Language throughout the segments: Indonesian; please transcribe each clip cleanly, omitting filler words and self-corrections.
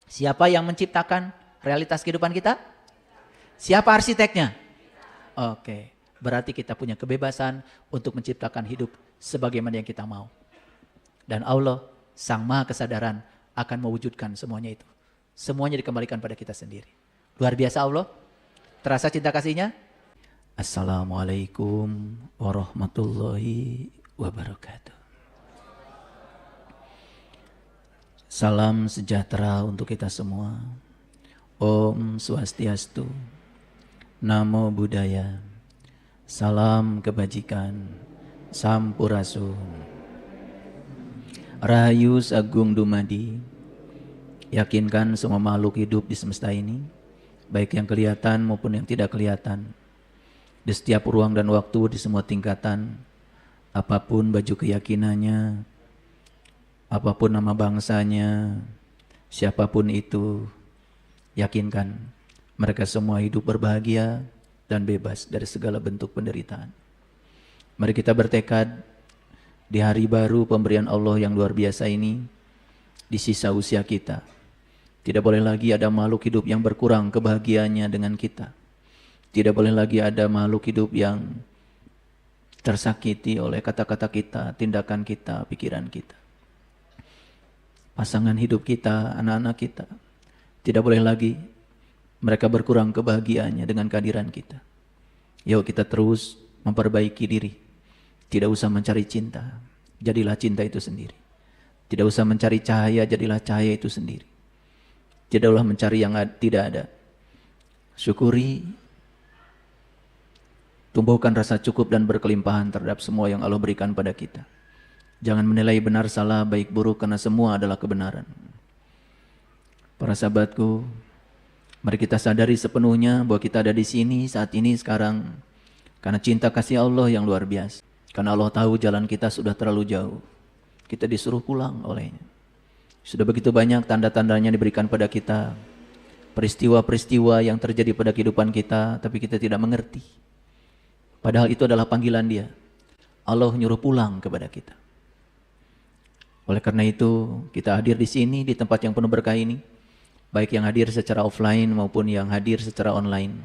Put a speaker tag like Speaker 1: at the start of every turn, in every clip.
Speaker 1: Siapa yang menciptakan realitas kehidupan kita? Siapa arsiteknya? Oke, berarti kita punya kebebasan untuk menciptakan hidup sebagaimana yang kita mau. Dan Allah, Sang Maha Kesadaran, akan mewujudkan semuanya itu. Semuanya dikembalikan pada kita sendiri. Luar biasa Allah. Terasa cinta kasihnya? Assalamualaikum warahmatullahi wabarakatuh. Salam sejahtera untuk kita semua. Om Swastiastu. Namo Buddhaya. Salam kebajikan. Sampurasun. Rahayu Sagung Dumadi. Yakinkan semua makhluk hidup di semesta ini, baik yang kelihatan maupun yang tidak kelihatan, di setiap ruang dan waktu, di semua tingkatan, apapun baju keyakinannya, apapun nama bangsanya, siapapun itu, yakinkan mereka semua hidup berbahagia dan bebas dari segala bentuk penderitaan. Mari kita bertekad di hari baru pemberian Allah yang luar biasa ini, di sisa usia kita, tidak boleh lagi ada makhluk hidup yang berkurang kebahagiaannya dengan kita. Tidak boleh lagi ada makhluk hidup yang tersakiti oleh kata-kata kita, tindakan kita, pikiran kita. Pasangan hidup kita, anak-anak kita, tidak boleh lagi mereka berkurang kebahagiaannya dengan kehadiran kita. Yuk kita terus memperbaiki diri. Tidak usah mencari cinta, jadilah cinta itu sendiri. Tidak usah mencari cahaya, jadilah cahaya itu sendiri. Tidak usah mencari yang tidak ada. Syukuri, tumbuhkan rasa cukup dan berkelimpahan terhadap semua yang Allah berikan pada kita. Jangan menilai benar salah, baik buruk, karena semua adalah kebenaran. Para sahabatku, mari kita sadari sepenuhnya bahwa kita ada di sini, saat ini, sekarang, karena cinta kasih Allah yang luar biasa. Karena Allah tahu jalan kita sudah terlalu jauh. Kita disuruh pulang olehnya. Sudah begitu banyak tanda-tandanya diberikan pada kita. Peristiwa-peristiwa yang terjadi pada kehidupan kita, tapi kita tidak mengerti. Padahal itu adalah panggilan Dia. Allah nyuruh pulang kepada kita. Oleh karena itu, kita hadir di sini, di tempat yang penuh berkah ini. Baik yang hadir secara offline maupun yang hadir secara online.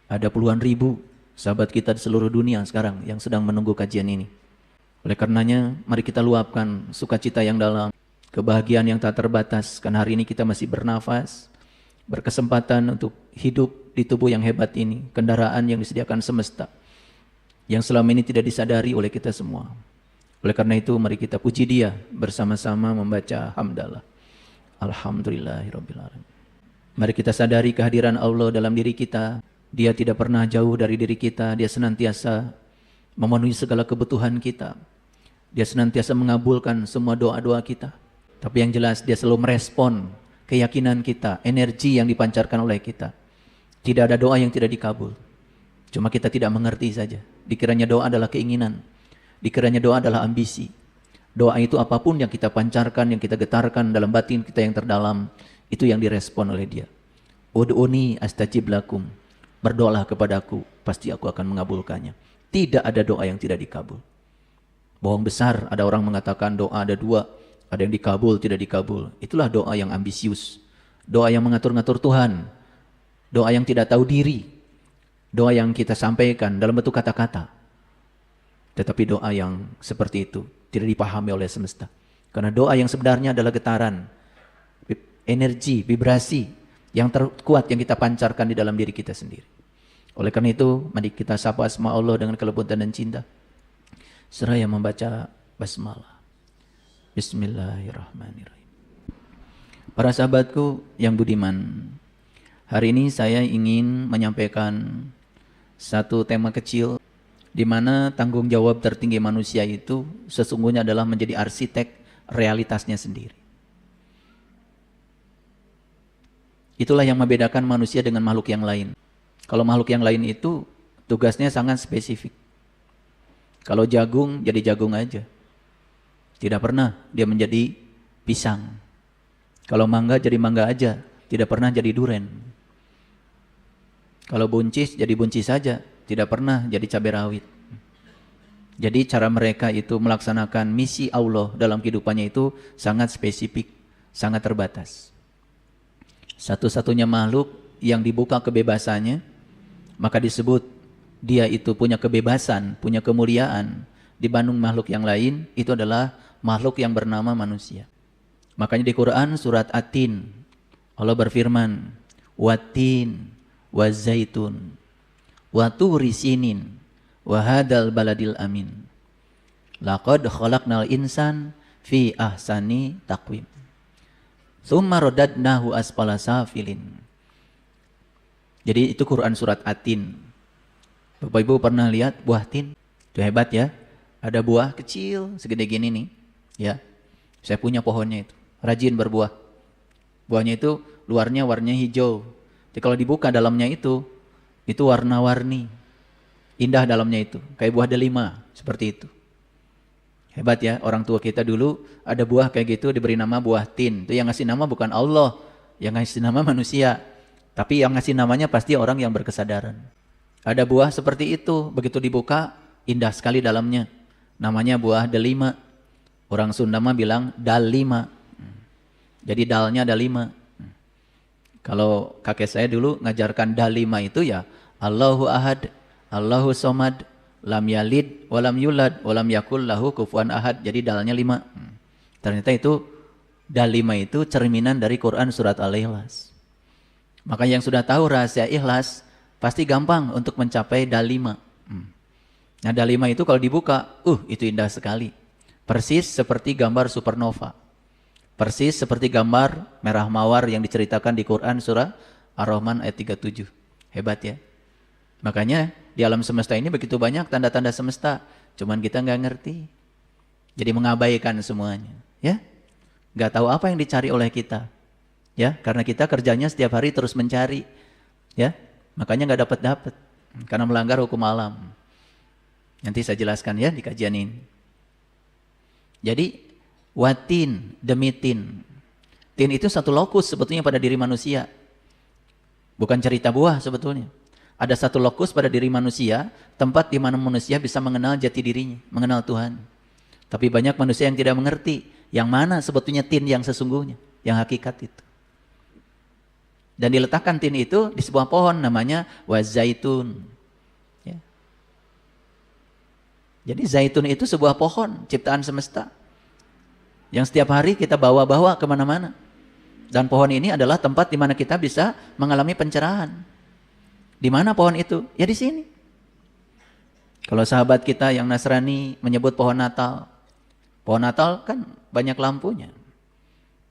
Speaker 1: Ada puluhan ribu sahabat kita di seluruh dunia sekarang yang sedang menunggu kajian ini. Oleh karenanya, mari kita luapkan sukacita yang dalam, kebahagiaan yang tak terbatas, karena hari ini kita masih bernafas, berkesempatan untuk hidup di tubuh yang hebat ini, kendaraan yang disediakan semesta, yang selama ini tidak disadari oleh kita semua. Oleh karena itu, mari kita puji Dia bersama-sama membaca hamdalah. Alhamdulillahirabbil alamin. Mari kita sadari kehadiran Allah dalam diri kita. Dia tidak pernah jauh dari diri kita. Dia senantiasa memenuhi segala kebutuhan kita. Dia senantiasa mengabulkan semua doa-doa kita. Tapi yang jelas Dia selalu merespon keyakinan kita, energi yang dipancarkan oleh kita. Tidak ada doa yang tidak dikabul. Cuma kita tidak mengerti saja. Dikiranya doa adalah keinginan. Dikiranya doa adalah ambisi. Doa itu apapun yang kita pancarkan, yang kita getarkan dalam batin kita yang terdalam, itu yang direspon oleh Dia. Ud'uni astajib lakum. Berdoalah kepadaku, pasti aku akan mengabulkannya. Tidak ada doa yang tidak dikabul. Bohong besar, ada orang mengatakan doa ada dua, ada yang dikabul, tidak dikabul. Itulah doa yang ambisius. Doa yang mengatur-ngatur Tuhan. Doa yang tidak tahu diri. Doa yang kita sampaikan dalam bentuk kata-kata. Tetapi doa yang seperti itu tidak dipahami oleh semesta. Karena doa yang sebenarnya adalah getaran, energi, vibrasi yang terkuat yang kita pancarkan di dalam diri kita sendiri. Oleh karena itu, mari kita sapa asma Allah dengan kelebutan dan cinta. Seraya membaca basmalah. Bismillahirrahmanirrahim. Para sahabatku yang budiman, hari ini saya ingin menyampaikan satu tema kecil, di mana tanggung jawab tertinggi manusia itu sesungguhnya adalah menjadi arsitek realitasnya sendiri. Itulah yang membedakan manusia dengan makhluk yang lain. Kalau makhluk yang lain itu tugasnya sangat spesifik. Kalau jagung, jadi jagung aja. Tidak pernah dia menjadi pisang. Kalau mangga, jadi mangga aja. Tidak pernah jadi duren. Kalau buncis, jadi buncis saja. Tidak pernah jadi cabai rawit. Jadi cara mereka itu melaksanakan misi Allah dalam kehidupannya itu sangat spesifik, sangat terbatas. Satu-satunya makhluk yang dibuka kebebasannya, maka disebut dia itu punya kebebasan, punya kemuliaan dibanding makhluk yang lain, itu adalah makhluk yang bernama manusia. Makanya di Quran surat At-Tin, Allah berfirman, Watin, wazaitun, waturi sinin, wahadal baladil amin. Laqad khalaqnal insan fi ahsani taqwim. Tsumma radadnahu asfala safilin. Jadi itu Quran surat At-Tin. Bapak Ibu pernah lihat buah tin? Itu hebat ya. Ada buah kecil segede gini nih, ya. Saya punya pohonnya itu. Rajin berbuah. Buahnya itu luarnya warnanya hijau. Jadi kalau dibuka dalamnya itu warna-warni. Indah dalamnya itu, kayak buah delima, seperti itu. Hebat ya, orang tua kita dulu ada buah kayak gitu diberi nama buah tin. Itu yang ngasih nama bukan Allah, yang ngasih nama manusia. Tapi yang ngasih namanya pasti orang yang berkesadaran. Ada buah seperti itu, begitu dibuka indah sekali dalamnya. Namanya buah delima. Orang Sunda mah bilang dalima. Jadi dalnya ada 5. Kalau kakek saya dulu ngajarkan dalima itu ya Allahu Ahad, Allahu Somad, lam yalid, walam yulad, walam yakul lahu kufuwan ahad. Jadi dalnya 5. Ternyata itu dal 5 itu cerminan dari Quran surat Al-Ikhlas. Maka yang sudah tahu rahasia ikhlas pasti gampang untuk mencapai dal 5. Nah dal 5 itu kalau dibuka, itu indah sekali. Persis seperti gambar supernova. Persis seperti gambar merah mawar yang diceritakan di Quran surah Ar-Rahman ayat 37. Hebat ya. Makanya di alam semesta ini begitu banyak tanda-tanda semesta, cuman kita nggak ngerti. Jadi mengabaikan semuanya, ya. Nggak tahu apa yang dicari oleh kita, ya. Karena kita kerjanya setiap hari terus mencari, ya. Makanya nggak dapat karena melanggar hukum alam. Nanti saya jelaskan ya di kajian ini. Jadi watin demi tin. Tin itu satu lokus sebetulnya pada diri manusia. Bukan cerita buah sebetulnya. Ada satu lokus pada diri manusia, tempat di mana manusia bisa mengenal jati dirinya, mengenal Tuhan. Tapi banyak manusia yang tidak mengerti yang mana sebetulnya tin yang sesungguhnya, yang hakikat itu. Dan diletakkan tin itu di sebuah pohon namanya wazaitun. Ya. Jadi zaitun itu sebuah pohon ciptaan semesta yang setiap hari kita bawa-bawa kemana-mana. Dan pohon ini adalah tempat di mana kita bisa mengalami pencerahan. Di mana pohon itu? Ya di sini. Kalau sahabat kita yang Nasrani menyebut pohon Natal. Pohon Natal kan banyak lampunya.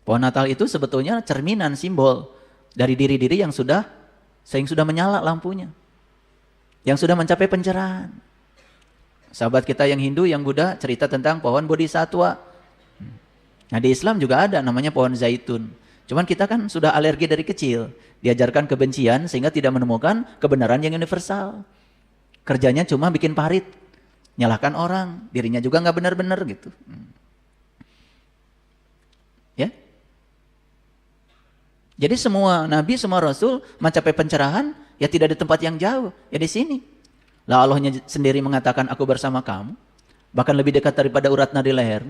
Speaker 1: Pohon Natal itu sebetulnya cerminan simbol dari diri-diri yang sudah menyala lampunya. Yang sudah mencapai pencerahan. Sahabat kita yang Hindu, yang Buddha cerita tentang pohon Bodhisattva. Nah di Islam juga ada namanya pohon zaitun. Cuman kita kan sudah alergi dari kecil. Diajarkan kebencian sehingga tidak menemukan kebenaran yang universal. Kerjanya cuma bikin parit. Nyalahkan orang. Dirinya juga nggak benar-benar gitu. Ya. Jadi semua nabi, semua rasul mencapai pencerahan ya tidak di tempat yang jauh. Ya di sini. Lah Allahnya sendiri mengatakan aku bersama kamu. Bahkan lebih dekat daripada urat nadi leher.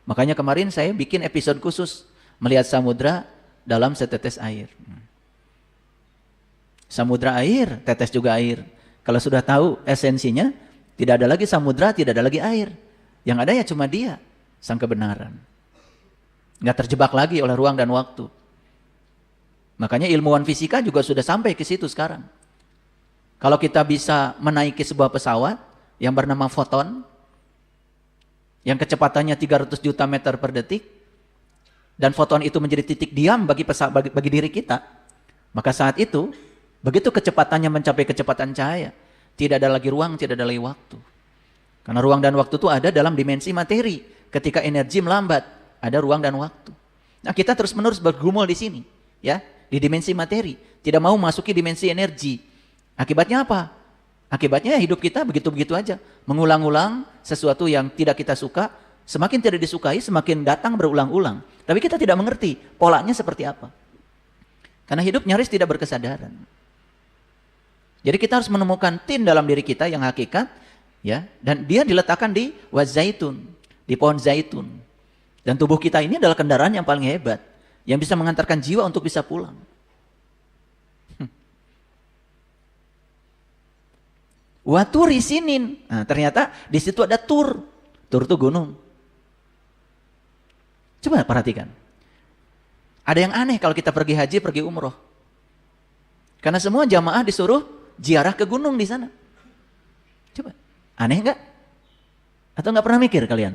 Speaker 1: Makanya kemarin saya bikin episode khusus. Melihat samudra dalam setetes air. Samudra air, tetes juga air. Kalau sudah tahu esensinya, tidak ada lagi samudra, tidak ada lagi air. Yang ada ya cuma dia, sang kebenaran. Nggak terjebak lagi oleh ruang dan waktu. Makanya ilmuwan fisika juga sudah sampai ke situ sekarang. Kalau kita bisa menaiki sebuah pesawat yang bernama foton, yang kecepatannya 300 juta meter per detik, dan foton itu menjadi titik diam bagi diri kita, maka saat itu, begitu kecepatannya mencapai kecepatan cahaya, tidak ada lagi ruang, tidak ada lagi waktu. Karena ruang dan waktu itu ada dalam dimensi materi. Ketika energi melambat, ada ruang dan waktu. Nah kita terus-menerus bergumul di sini, ya, di dimensi materi, tidak mau masuki dimensi energi. Akibatnya apa? Akibatnya hidup kita begitu-begitu aja, mengulang-ulang sesuatu yang tidak kita suka, semakin tidak disukai, semakin datang berulang-ulang. Tapi kita tidak mengerti polanya seperti apa. Karena hidup nyaris tidak berkesadaran. Jadi kita harus menemukan tin dalam diri kita yang hakikat, ya, dan dia diletakkan di wazaitun, di pohon zaitun. Dan tubuh kita ini adalah kendaraan yang paling hebat, yang bisa mengantarkan jiwa untuk bisa pulang. Wa turi sinin. Nah, ternyata di situ ada tur. Tur itu gunung. Coba perhatikan. Ada yang aneh kalau kita pergi haji, pergi umroh. Karena semua jamaah disuruh ziarah ke gunung di sana. Coba, aneh enggak? Atau enggak pernah mikir kalian?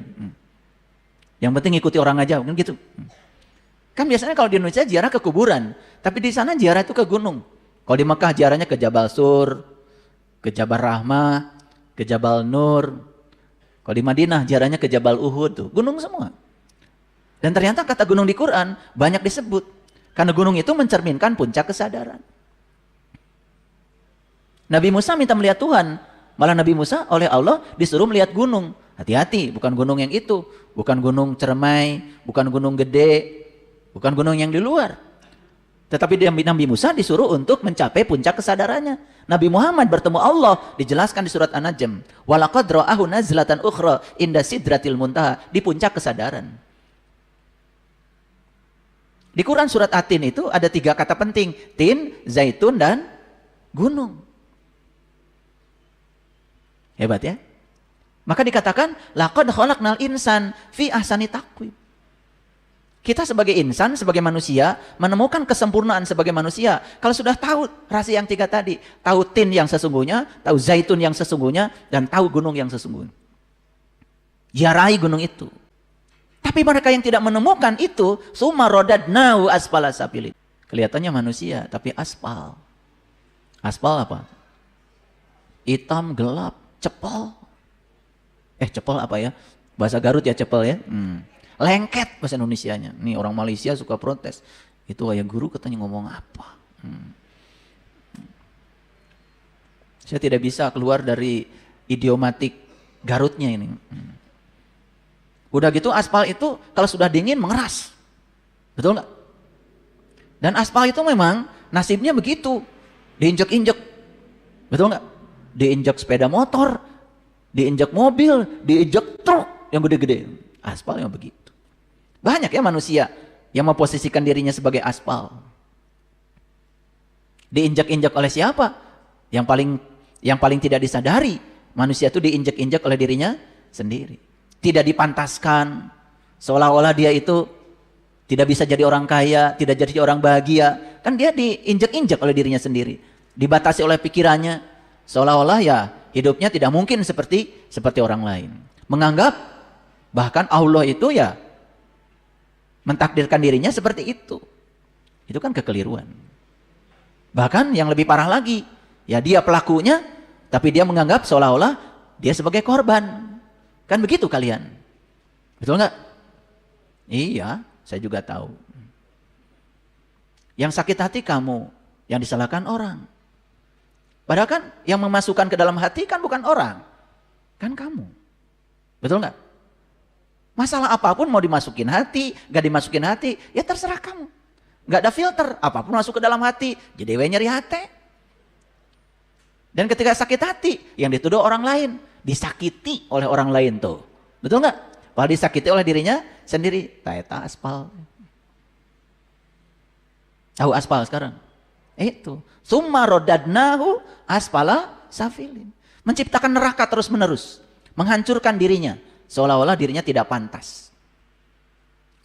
Speaker 1: Yang penting ikuti orang aja, mungkin gitu. Kan biasanya kalau di Indonesia ziarah ke kuburan, tapi di sana ziarah itu ke gunung. Kalau di Mekah ziarahnya ke Jabal Sur, ke Jabal Rahmah, ke Jabal Nur. Kalau di Madinah ziarahnya ke Jabal Uhud, tuh gunung semua. Dan ternyata kata gunung di Quran banyak disebut. Karena gunung itu mencerminkan puncak kesadaran. Nabi Musa minta melihat Tuhan. Malah Nabi Musa oleh Allah disuruh melihat gunung. Hati-hati, bukan gunung yang itu. Bukan gunung Cermai, bukan gunung gede, bukan gunung yang di luar. Tetapi Nabi Musa disuruh untuk mencapai puncak kesadarannya. Nabi Muhammad bertemu Allah, dijelaskan di surat An-Najm. Walaqad ra'ahu nazlatan ukhra inda sidratil muntaha, di puncak kesadaran. Di Quran surat At-Tin itu ada 3 kata penting. Tin, zaitun, dan gunung. Hebat ya? Maka dikatakan, laqad khalaqnal insan fi ahsani taqwim. Kita sebagai insan, sebagai manusia, menemukan kesempurnaan sebagai manusia. Kalau sudah tahu rahasia yang 3 tadi, tahu tin yang sesungguhnya, tahu zaitun yang sesungguhnya, dan tahu gunung yang sesungguhnya. Ziarahi gunung itu. Tapi mereka yang tidak menemukan itu, summa rodadnahu asfala safilin. Kelihatannya manusia, tapi aspal. Aspal apa? Hitam, gelap, cepel. Cepel apa ya? Bahasa Garut ya cepel ya. Lengket bahasa Indonesianya. Nih orang Malaysia suka protes. Itu ayah guru katanya ngomong apa? Saya tidak bisa keluar dari idiomatik Garutnya ini. Udah gitu aspal itu kalau sudah dingin mengeras. Betul nggak? Dan aspal itu memang nasibnya begitu. Diinjek-injek. Betul nggak? Diinjek sepeda motor, diinjek mobil, diinjek truk yang gede-gede. Aspal yang begitu. Banyak ya manusia yang memposisikan dirinya sebagai aspal. Diinjak-injak oleh siapa? Yang paling tidak disadari, manusia itu diinjak-injak oleh dirinya sendiri. Tidak dipantaskan, seolah-olah dia itu tidak bisa jadi orang kaya, tidak jadi orang bahagia. Kan dia diinjak-injak oleh dirinya sendiri. Dibatasi oleh pikirannya, seolah-olah ya hidupnya tidak mungkin seperti orang lain. Menganggap bahkan Allah itu ya mentakdirkan dirinya seperti itu. Itu kan kekeliruan. Bahkan yang lebih parah lagi, ya dia pelakunya, tapi dia menganggap seolah-olah dia sebagai korban. Kan begitu kalian? Betul nggak? Iya, saya juga tahu. Yang sakit hati kamu, yang disalahkan orang. Padahal kan yang memasukkan ke dalam hati kan bukan orang, kan kamu. Betul nggak? Masalah apapun mau dimasukin hati, gak dimasukin hati, ya terserah kamu. Gak ada filter, apapun masuk ke dalam hati, jadi nyeri hati. Dan ketika sakit hati, yang dituduh orang lain, disakiti oleh orang lain tuh. Betul nggak? Padahal disakiti oleh dirinya sendiri. Taeta aspal. Tahu aspal sekarang? Itu. Summa rodadnahu aspala safilin. Menciptakan neraka terus menerus. Menghancurkan dirinya. Seolah-olah dirinya tidak pantas.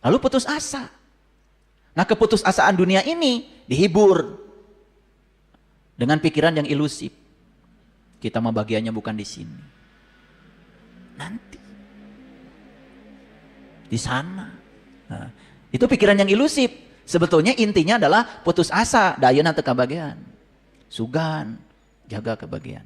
Speaker 1: Lalu putus asa. Nah keputusasaan dunia ini dihibur. Dengan pikiran yang ilusif. Kita mah bagiannya bukan di sini. Nanti. Di sana. Nah, itu pikiran yang ilusif. Sebetulnya intinya adalah putus asa. Dayana teu kabagian. Sugan. Jaga kebagian.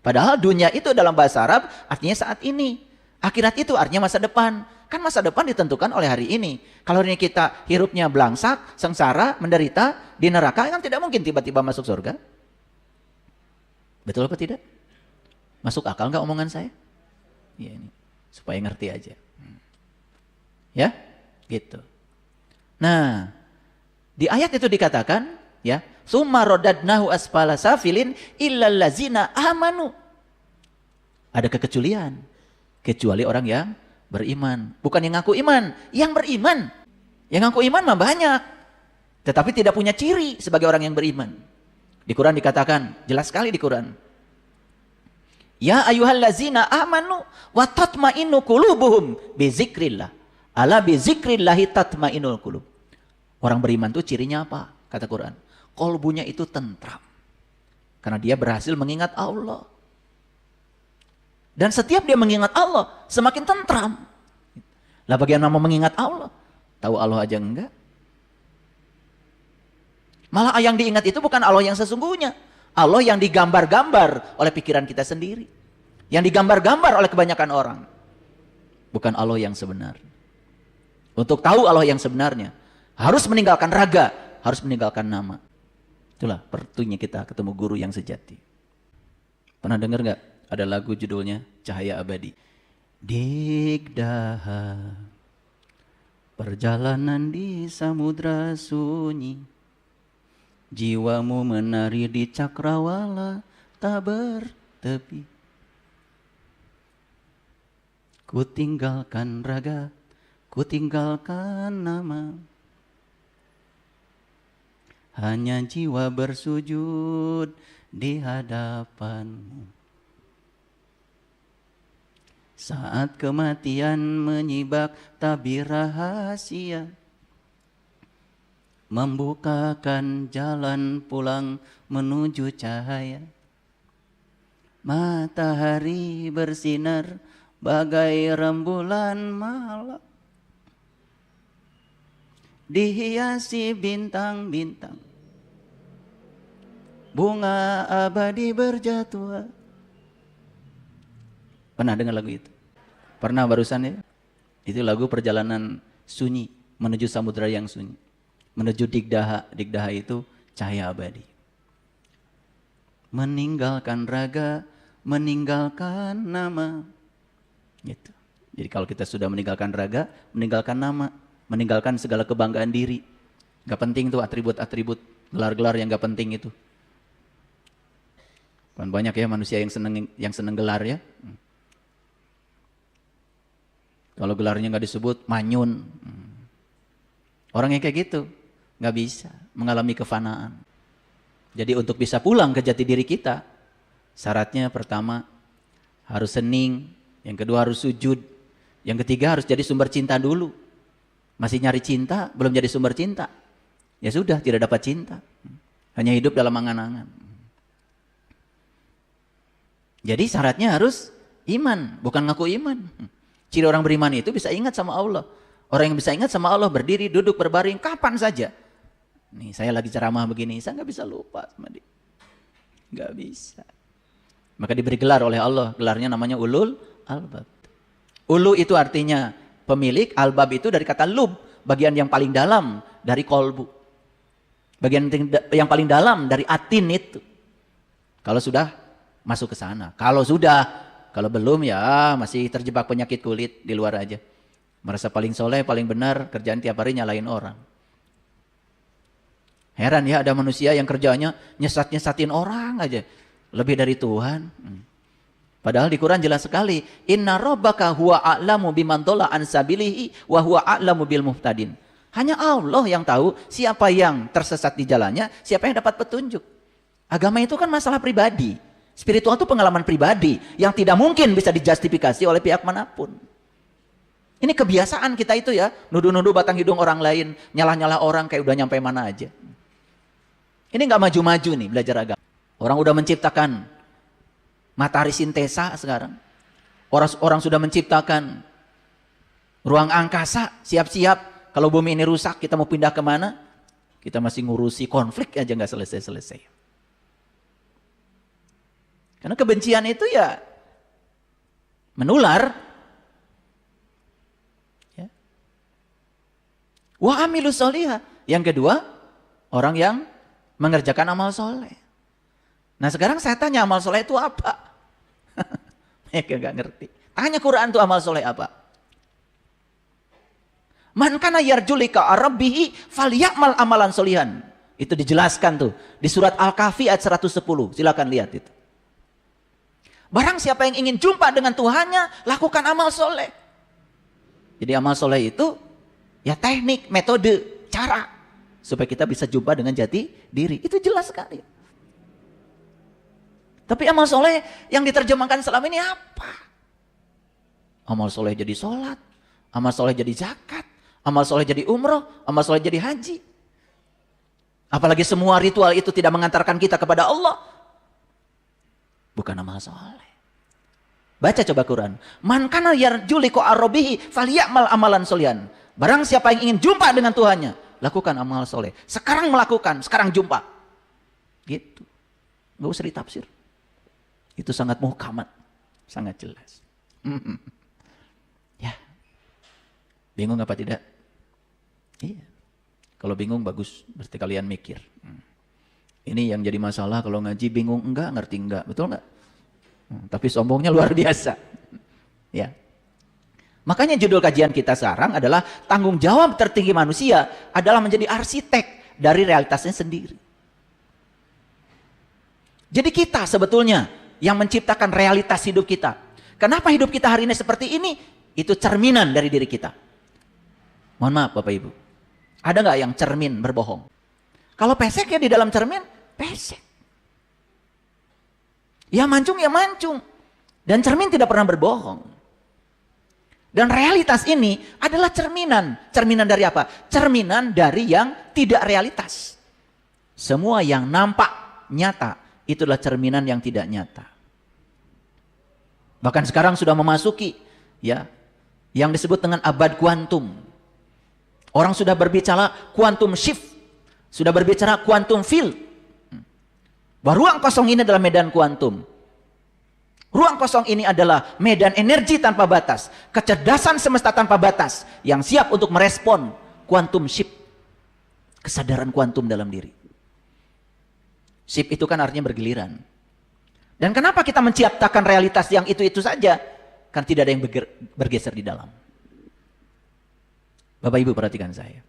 Speaker 1: Padahal dunia itu dalam bahasa Arab artinya saat ini. Akhirat itu artinya masa depan. Kan masa depan ditentukan oleh hari ini. Kalau ini kita hirupnya belangsak, sengsara, menderita, di neraka, kan tidak mungkin tiba-tiba masuk surga. Betul apa tidak? Masuk akal nggak omongan saya? Ya ini supaya ngerti aja. Ya, gitu. Nah, di ayat itu dikatakan, ya, summa rodadnahu asfala safilin illal ladzina amanu. Ada kekecualian, kecuali orang yang beriman. Bukan yang ngaku iman, yang beriman. Yang ngaku iman mah banyak, tetapi tidak punya ciri sebagai orang yang beriman. Di Quran dikatakan, jelas sekali di Quran. Ya ayyuhallazina amanu wa tatma'innu qulubuhum bi dzikrillah. Ala bi dzikrillahi tatma'innul qulub. Orang beriman itu cirinya apa? Kata Quran. Kolbunya itu tentram. Karena dia berhasil mengingat Allah. Dan setiap dia mengingat Allah, semakin tentram. Lah bagaimana mau mengingat Allah? Tahu Allah aja enggak? Malah yang diingat itu bukan Allah yang sesungguhnya. Allah yang digambar-gambar oleh pikiran kita sendiri. Yang digambar-gambar oleh kebanyakan orang. Bukan Allah yang sebenar. Untuk tahu Allah yang sebenarnya, harus meninggalkan raga, harus meninggalkan nama. Itulah perlunya kita ketemu guru yang sejati. Pernah dengar nggak? Ada lagu judulnya Cahaya Abadi. Digdaha, perjalanan di samudra sunyi, jiwamu menari di cakrawala tak bertepi. Ku tinggalkan raga, ku tinggalkan nama, hanya jiwa bersujud di hadapanmu. Saat kematian menyibak tabir rahasia, membukakan jalan pulang menuju cahaya. Matahari bersinar bagai rembulan malam, dihiasi bintang-bintang, bunga abadi berjatuhan. Pernah dengar lagu itu? Pernah barusan ya? Itu lagu perjalanan sunyi menuju samudra yang sunyi. Menuju Digdaha. Digdaha itu cahaya abadi. Meninggalkan raga, meninggalkan nama. Gitu. Jadi kalau kita sudah meninggalkan raga, meninggalkan nama, meninggalkan segala kebanggaan diri. Gak penting tuh atribut-atribut, gelar-gelar yang gak penting itu. Kan banyak ya manusia yang seneng gelar ya. Kalau gelarnya nggak disebut, manyun. Orang yang kayak gitu nggak bisa mengalami kefanaan. Jadi untuk bisa pulang ke jati diri kita, syaratnya pertama harus hening, yang kedua harus sujud, yang ketiga harus jadi sumber cinta dulu. Masih nyari cinta, belum jadi sumber cinta, ya sudah tidak dapat cinta. Hanya hidup dalam angan-angan. Jadi syaratnya harus iman, bukan ngaku iman. Ciri orang beriman itu bisa ingat sama Allah. Orang yang bisa ingat sama Allah berdiri, duduk, berbaring, kapan saja. Nih saya lagi ceramah begini, saya nggak bisa lupa sama dia. Nggak bisa. Maka diberi gelar oleh Allah. Gelarnya namanya ulul albab. Ulu itu artinya pemilik, albab itu dari kata lub. Bagian yang paling dalam dari kolbu. Bagian yang paling dalam dari atin itu. Kalau sudah masuk ke sana. Kalau belum ya masih terjebak penyakit kulit di luar aja. Merasa paling soleh, paling benar, kerjaan tiap hari nyalain orang. Heran ya ada manusia yang kerjanya nyesat-nyesatin orang aja. Lebih dari Tuhan. Padahal di Quran jelas sekali. Inna rabbaka huwa a'lamu biman dhalla an sabilihi wa huwa a'lamu bil muhtadin. Hanya Allah yang tahu siapa yang tersesat di jalannya, siapa yang dapat petunjuk. Agama itu kan masalah pribadi. Spiritual itu pengalaman pribadi yang tidak mungkin bisa dijustifikasi oleh pihak manapun. Ini kebiasaan kita itu ya, nuduh-nuduh batang hidung orang lain, nyalah-nyalah orang kayak udah nyampe mana aja. Ini nggak maju-maju nih belajar agama. Orang udah menciptakan matahari sintesa sekarang. Orang sudah menciptakan ruang angkasa, siap-siap kalau bumi ini rusak kita mau pindah kemana? Kita masih ngurusi konflik aja nggak selesai-selesai. Karena kebencian itu ya menular. Ya. Wa amilu sholihah. Yang kedua, orang yang mengerjakan amal soleh. Nah sekarang saya tanya amal soleh itu apa? Mereka gak ngerti. Tanya Quran itu amal soleh apa? Man kana yarju liqa rabbih falyamal amalan solihan. Itu dijelaskan tuh di surat Al-Kahfi ayat 110. Silakan lihat itu. Barang siapa yang ingin jumpa dengan Tuhannya, lakukan amal soleh. Jadi amal soleh itu ya teknik, metode, cara. Supaya kita bisa jumpa dengan jati diri. Itu jelas sekali. Tapi amal soleh yang diterjemahkan selama ini apa? Amal soleh jadi sholat, amal soleh jadi zakat, amal soleh jadi umroh, amal soleh jadi haji. Apalagi semua ritual itu tidak mengantarkan kita kepada Allah. Bukan amal soleh. Baca coba Quran. Man kana yarju liqa rabbihi falyamal amalan solihan. Barang siapa yang ingin jumpa dengan Tuhannya, lakukan amal soleh. Sekarang melakukan, sekarang jumpa. Gitu. Gak usah ditafsir. Itu sangat muhkamat. Sangat jelas. Ya. Bingung apa tidak? Iya. Kalau bingung bagus, berarti kalian mikir. Ini yang jadi masalah kalau ngaji bingung enggak, ngerti enggak. Betul enggak? Tapi sombongnya luar biasa. Ya. Makanya judul kajian kita sekarang adalah tanggung jawab tertinggi manusia adalah menjadi arsitek dari realitasnya sendiri. Jadi kita sebetulnya yang menciptakan realitas hidup kita. Kenapa hidup kita hari ini seperti ini? Itu cerminan dari diri kita. Mohon maaf Bapak Ibu. Ada nggak yang cermin berbohong? Kalau pesek ya di dalam cermin, pesek. Ya mancung, ya mancung. Dan cermin tidak pernah berbohong. Dan realitas ini adalah cerminan. Cerminan dari apa? Cerminan dari yang tidak realitas. Semua yang nampak nyata, itulah cerminan yang tidak nyata. Bahkan sekarang sudah memasuki ya yang disebut dengan abad kuantum. Orang sudah berbicara quantum shift. Sudah berbicara quantum field. Bahwa ruang kosong ini adalah medan kuantum. Ruang kosong ini adalah medan energi tanpa batas. Kecerdasan semesta tanpa batas. Yang siap untuk merespon quantum shift. Kesadaran kuantum dalam diri. Shift itu kan artinya bergiliran. Dan kenapa kita menciptakan realitas yang itu-itu saja? Kan tidak ada yang bergeser di dalam. Bapak Ibu perhatikan saya.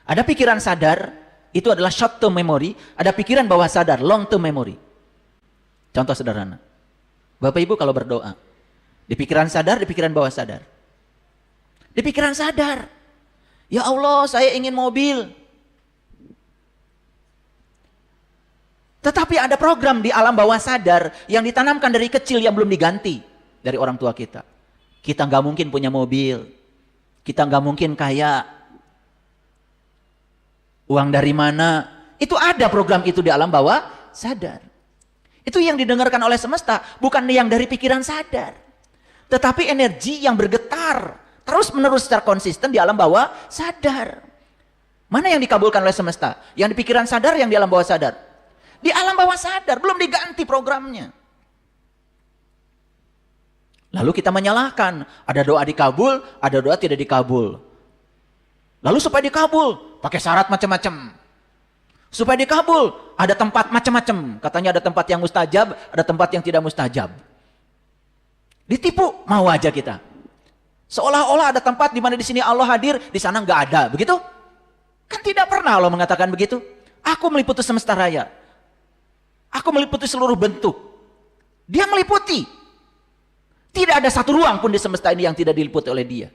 Speaker 1: Ada pikiran sadar. Itu adalah short term memory, ada pikiran bawah sadar, long term memory. Contoh sederhana. Bapak Ibu kalau berdoa, di pikiran sadar, di pikiran bawah sadar. Di pikiran sadar, ya Allah saya ingin mobil. Tetapi ada program di alam bawah sadar yang ditanamkan dari kecil yang belum diganti dari orang tua kita. Kita nggak mungkin punya mobil, kita nggak mungkin kaya. Uang dari mana? Itu ada program itu di alam bawah sadar. Itu yang didengarkan oleh semesta, bukan yang dari pikiran sadar. Tetapi energi yang bergetar terus menerus secara konsisten di alam bawah sadar. Mana yang dikabulkan oleh semesta? Yang di pikiran sadar, yang di alam bawah sadar? Di alam bawah sadar, belum diganti programnya. Lalu kita menyalahkan, ada doa dikabul, ada doa tidak dikabul. Lalu supaya dikabul, pakai syarat macam-macam. Supaya dikabul, ada tempat macam-macam. Katanya ada tempat yang mustajab, ada tempat yang tidak mustajab. Ditipu, mau aja kita. Seolah-olah ada tempat di mana di sini Allah hadir, di sana nggak ada, begitu? Kan tidak pernah Allah mengatakan begitu. Aku meliputi semesta raya. Aku meliputi seluruh bentuk. Dia meliputi. Tidak ada satu ruang pun di semesta ini yang tidak diliputi oleh Dia.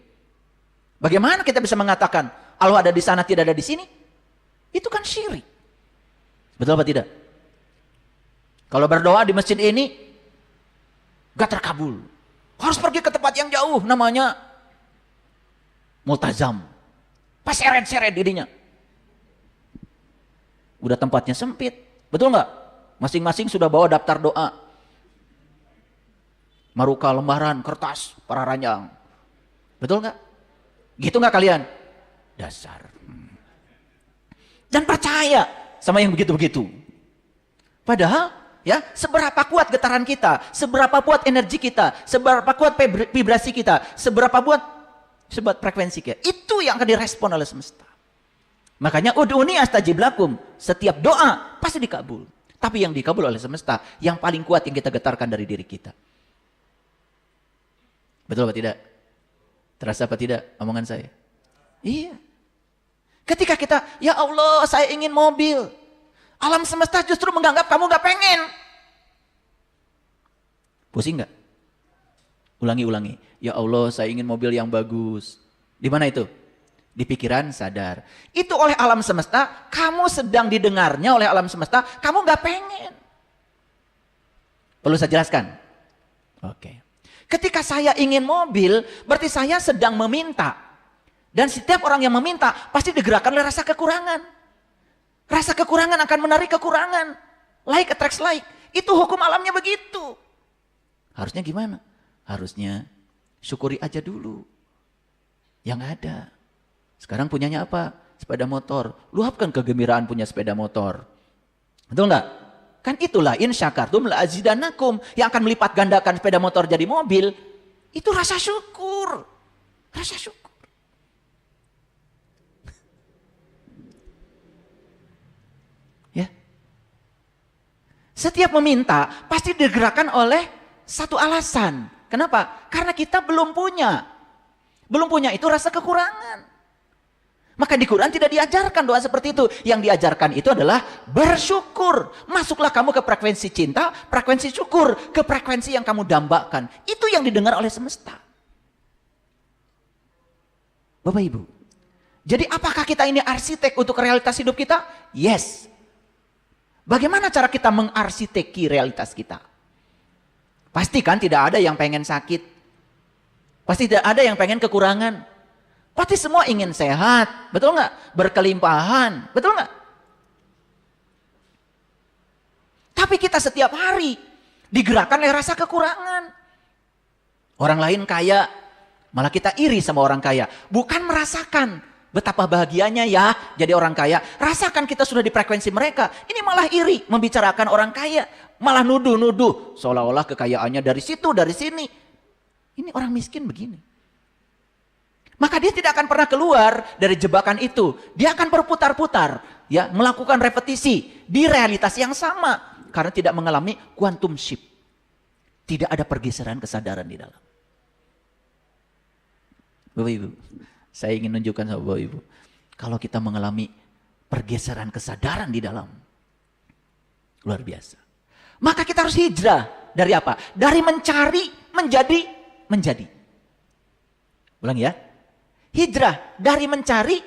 Speaker 1: Bagaimana kita bisa mengatakan Allah ada di sana, tidak ada di sini? Itu kan syirik. Betul apa tidak? Kalau berdoa di masjid ini gak terkabul. Harus pergi ke tempat yang jauh, namanya multazam. Pas seret-seret dirinya. Udah tempatnya sempit. Betul nggak? Masing-masing sudah bawa daftar doa. Maruka, lembaran, kertas, para ranjang. Betul nggak? Gitu nggak kalian? Dasar. Dan percaya sama yang begitu-begitu. Padahal ya, seberapa kuat getaran kita, seberapa kuat energi kita, seberapa kuat vibrasi kita, seberapa kuat frekuensi kita. Itu yang akan direspon oleh semesta. Makanya ud'uni astajib lakum. Setiap doa pasti dikabul. Tapi yang dikabul oleh semesta, yang paling kuat yang kita getarkan dari diri kita. Betul apa tidak? Terasa apa tidak omongan saya? Iya. Ketika kita, ya Allah saya ingin mobil. Alam semesta justru menganggap kamu gak pengen. Pusing gak? Ulangi. Ya Allah saya ingin mobil yang bagus. Di mana itu? Di pikiran sadar. Itu oleh alam semesta, kamu sedang didengarnya oleh alam semesta, kamu gak pengen. Perlu saya jelaskan? Oke. Ketika saya ingin mobil, berarti saya sedang meminta. Dan setiap orang yang meminta, pasti digerakkan oleh rasa kekurangan. Rasa kekurangan akan menarik kekurangan. Like attracts like. Itu hukum alamnya begitu. Harusnya gimana? Harusnya syukuri aja dulu. Yang ada. Sekarang punyanya apa? Sepeda motor. Luapkan kegembiraan punya sepeda motor. Betul enggak? Kan itulah in syakartum la azidanakum, yang akan melipat gandakan sepeda motor jadi mobil. Itu rasa syukur. Rasa syukur. Ya. Setiap meminta pasti digerakkan oleh satu alasan. Kenapa? Karena kita belum punya. Belum punya itu rasa kekurangan. Maka di Quran tidak diajarkan doa seperti itu. Yang diajarkan itu adalah bersyukur. Masuklah kamu ke frekuensi cinta, frekuensi syukur, ke frekuensi yang kamu dambakan. Itu yang didengar oleh semesta. Bapak Ibu. Jadi apakah kita ini arsitek untuk realitas hidup kita? Yes. Bagaimana cara kita mengarsiteki realitas kita? Pasti kan tidak ada yang pengen sakit. Pasti tidak ada yang pengen kekurangan. Pasti semua ingin sehat, betul nggak? Berkelimpahan, betul nggak? Tapi kita setiap hari digerakkan oleh rasa kekurangan. Orang lain kaya, malah kita iri sama orang kaya. Bukan merasakan betapa bahagianya ya jadi orang kaya. Rasakan kita sudah di frekuensi mereka. Ini malah iri membicarakan orang kaya. Malah nuduh-nuduh. Seolah-olah kekayaannya dari situ, dari sini. Ini orang miskin begini. Maka dia tidak akan pernah keluar dari jebakan itu. Dia akan berputar-putar, ya, melakukan repetisi di realitas yang sama karena tidak mengalami quantum shift. Tidak ada pergeseran kesadaran di dalam. Bapak Ibu, saya ingin menunjukkan sama Bapak Ibu, kalau kita mengalami pergeseran kesadaran di dalam, luar biasa. Maka kita harus hijrah dari apa? Dari mencari menjadi. Ulang ya. Hijrah dari mencari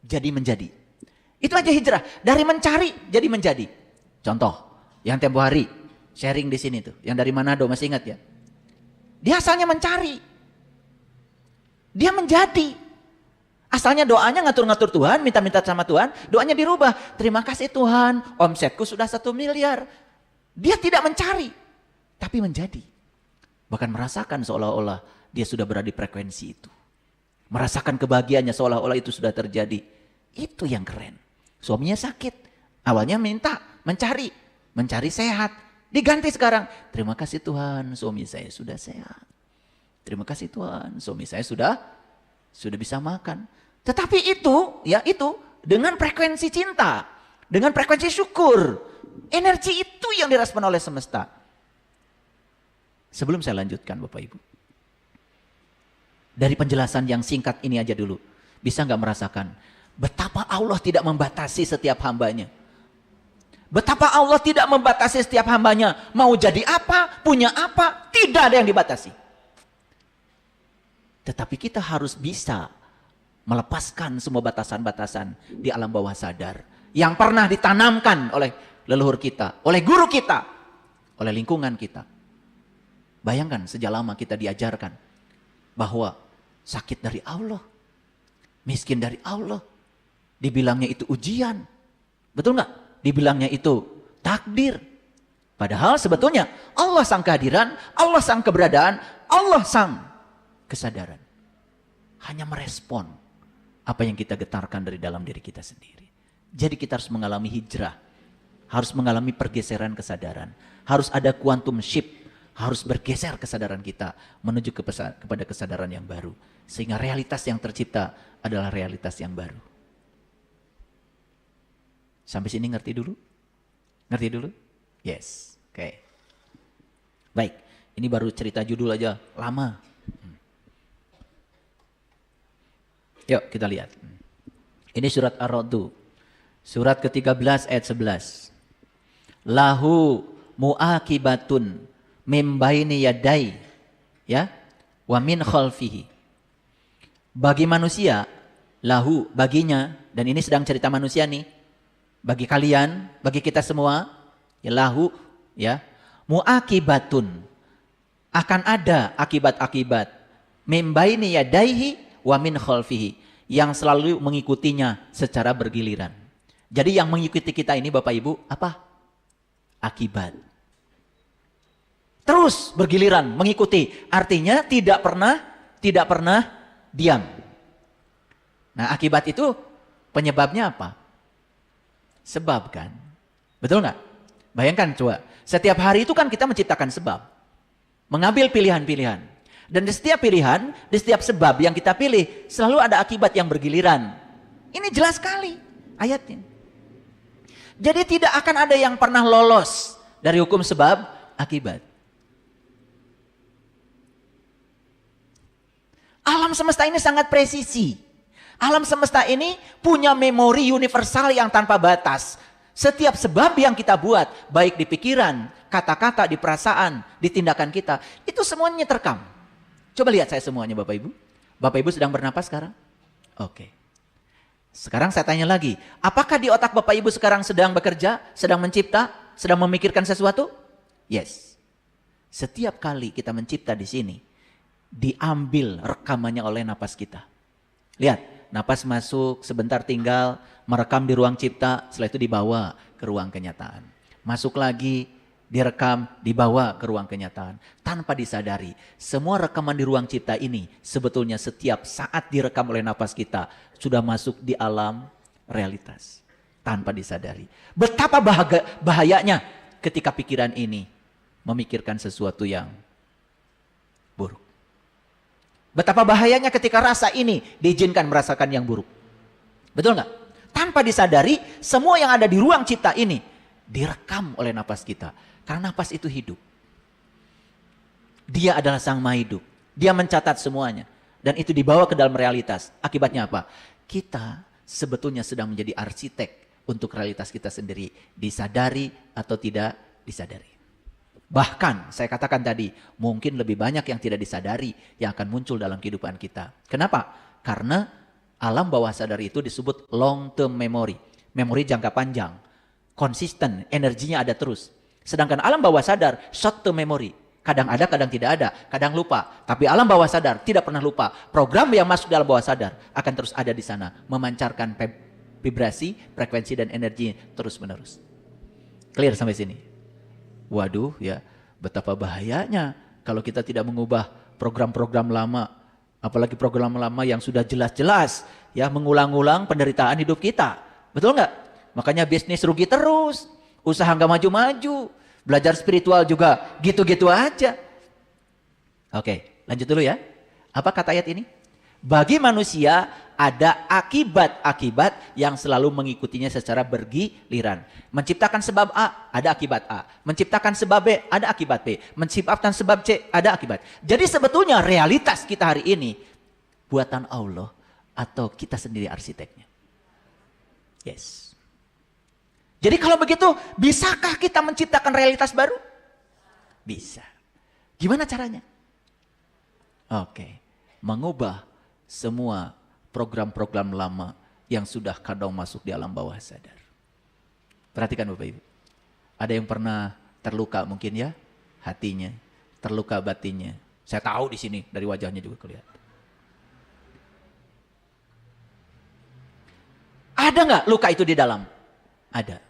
Speaker 1: jadi menjadi. Itu aja hijrah, dari mencari jadi menjadi. Contoh, yang tempo hari sharing di sini tuh, yang dari Manado, masih ingat ya? Dia asalnya mencari. Dia menjadi. Asalnya doanya ngatur-ngatur Tuhan, minta-minta sama Tuhan, doanya dirubah. Terima kasih Tuhan, omsetku sudah 1 miliar. Dia tidak mencari, tapi menjadi. Bahkan merasakan seolah-olah dia sudah berada di frekuensi itu. Merasakan kebahagiaannya seolah-olah itu sudah terjadi. Itu yang keren. Suaminya sakit. Awalnya mencari sehat. Diganti sekarang. Terima kasih Tuhan, suami saya sudah sehat. Terima kasih Tuhan, suami saya sudah bisa makan. Tetapi itu dengan frekuensi cinta. Dengan frekuensi syukur. Energi itu yang direspon oleh semesta. Sebelum saya lanjutkan Bapak Ibu. Dari penjelasan yang singkat ini aja dulu. Bisa nggak merasakan betapa Allah tidak membatasi setiap hambanya. Betapa Allah tidak membatasi setiap hambanya. Mau jadi apa, punya apa, tidak ada yang dibatasi. Tetapi kita harus bisa melepaskan semua batasan-batasan di alam bawah sadar. Yang pernah ditanamkan oleh leluhur kita, oleh guru kita, oleh lingkungan kita. Bayangkan sejak lama kita diajarkan bahwa sakit dari Allah, miskin dari Allah, dibilangnya itu ujian, betul nggak? Dibilangnya itu takdir. Padahal sebetulnya Allah sang kehadiran, Allah sang keberadaan, Allah sang kesadaran. Hanya merespon apa yang kita getarkan dari dalam diri kita sendiri. Jadi kita harus mengalami hijrah, harus mengalami pergeseran kesadaran, harus ada quantum shift. Harus bergeser kesadaran kita menuju kepada kesadaran yang baru. Sehingga realitas yang tercipta adalah realitas yang baru. Sampai sini ngerti dulu? Ngerti dulu? Yes. Oke. Baik, ini baru cerita judul aja, lama. Yuk kita lihat. Ini surat Ar-Ra'd. Surat ke-13 ayat 11. Lahu mu'akibatun membaini yadai, ya, wa min khalfihi. Bagi manusia, lahu, baginya, dan ini sedang cerita manusia nih, bagi kalian, bagi kita semua, ya lahu, ya, muakibatun, akan ada akibat-akibat, mimbaini yadaihi wa min khalfihi, yang selalu mengikutinya secara bergiliran. Jadi yang mengikuti kita ini Bapak Ibu apa? Akibat. Terus bergiliran mengikuti, artinya tidak pernah diam. Nah, akibat itu penyebabnya apa? Sebab kan? Betul nggak? Bayangkan coba, setiap hari itu kan kita menciptakan sebab. Mengambil pilihan-pilihan. Dan di setiap pilihan, di setiap sebab yang kita pilih, selalu ada akibat yang bergiliran. Ini jelas sekali ayatnya. Jadi tidak akan ada yang pernah lolos dari hukum sebab akibat. Alam semesta ini sangat presisi. Alam semesta ini punya memori universal yang tanpa batas. Setiap sebab yang kita buat, baik di pikiran, kata-kata, di perasaan, di tindakan kita, itu semuanya terekam. Coba lihat saya semuanya Bapak Ibu. Bapak Ibu sedang bernapas sekarang? Oke. Sekarang saya tanya lagi, apakah di otak Bapak Ibu sekarang sedang bekerja, sedang mencipta, sedang memikirkan sesuatu? Yes. Setiap kali kita mencipta di sini, diambil rekamannya oleh napas kita. Lihat, napas masuk, sebentar tinggal, merekam di ruang cipta, setelah itu dibawa ke ruang kenyataan. Masuk lagi, direkam, dibawa ke ruang kenyataan. Tanpa disadari, semua rekaman di ruang cipta ini sebetulnya setiap saat direkam oleh napas kita, sudah masuk di alam realitas. Tanpa disadari. Betapa bahayanya ketika pikiran ini memikirkan sesuatu yang buruk. Betapa bahayanya ketika rasa ini diizinkan merasakan yang buruk. Betul nggak? Tanpa disadari, semua yang ada di ruang cipta ini direkam oleh napas kita. Karena napas itu hidup. Dia adalah sang maha hidup. Dia mencatat semuanya. Dan itu dibawa ke dalam realitas. Akibatnya apa? Kita sebetulnya sedang menjadi arsitek untuk realitas kita sendiri. Disadari atau tidak disadari. Bahkan saya katakan tadi, mungkin lebih banyak yang tidak disadari yang akan muncul dalam kehidupan kita. Kenapa? Karena alam bawah sadar itu disebut long term memory. Memori jangka panjang. Konsisten, energinya ada terus. Sedangkan alam bawah sadar short term memory. Kadang ada, kadang tidak ada. Kadang lupa. Tapi alam bawah sadar tidak pernah lupa. Program yang masuk dalam bawah sadar akan terus ada di sana. Memancarkan vibrasi, frekuensi, dan energi terus menerus. Clear sampai sini? Waduh ya, betapa bahayanya kalau kita tidak mengubah program-program lama. Apalagi program lama yang sudah jelas-jelas ya mengulang-ulang penderitaan hidup kita. Betul nggak? Makanya bisnis rugi terus, usaha nggak maju-maju, belajar spiritual juga gitu-gitu aja. Oke, lanjut dulu ya. Apa kata ayat ini? Bagi manusia ada akibat-akibat yang selalu mengikutinya secara bergiliran. Menciptakan sebab A, ada akibat A. Menciptakan sebab B, ada akibat B. Menciptakan sebab C, ada akibat. Jadi sebetulnya realitas kita hari ini buatan Allah atau kita sendiri arsiteknya. Yes. Jadi kalau begitu, bisakah kita menciptakan realitas baru? Bisa. Gimana caranya? Oke. Mengubah semua program-program lama yang sudah kadang masuk di alam bawah sadar. Perhatikan Bapak Ibu. Ada yang pernah terluka mungkin ya, hatinya, terluka batinnya. Saya tahu di sini dari wajahnya juga kelihatan. Ada nggak luka itu di dalam? Ada.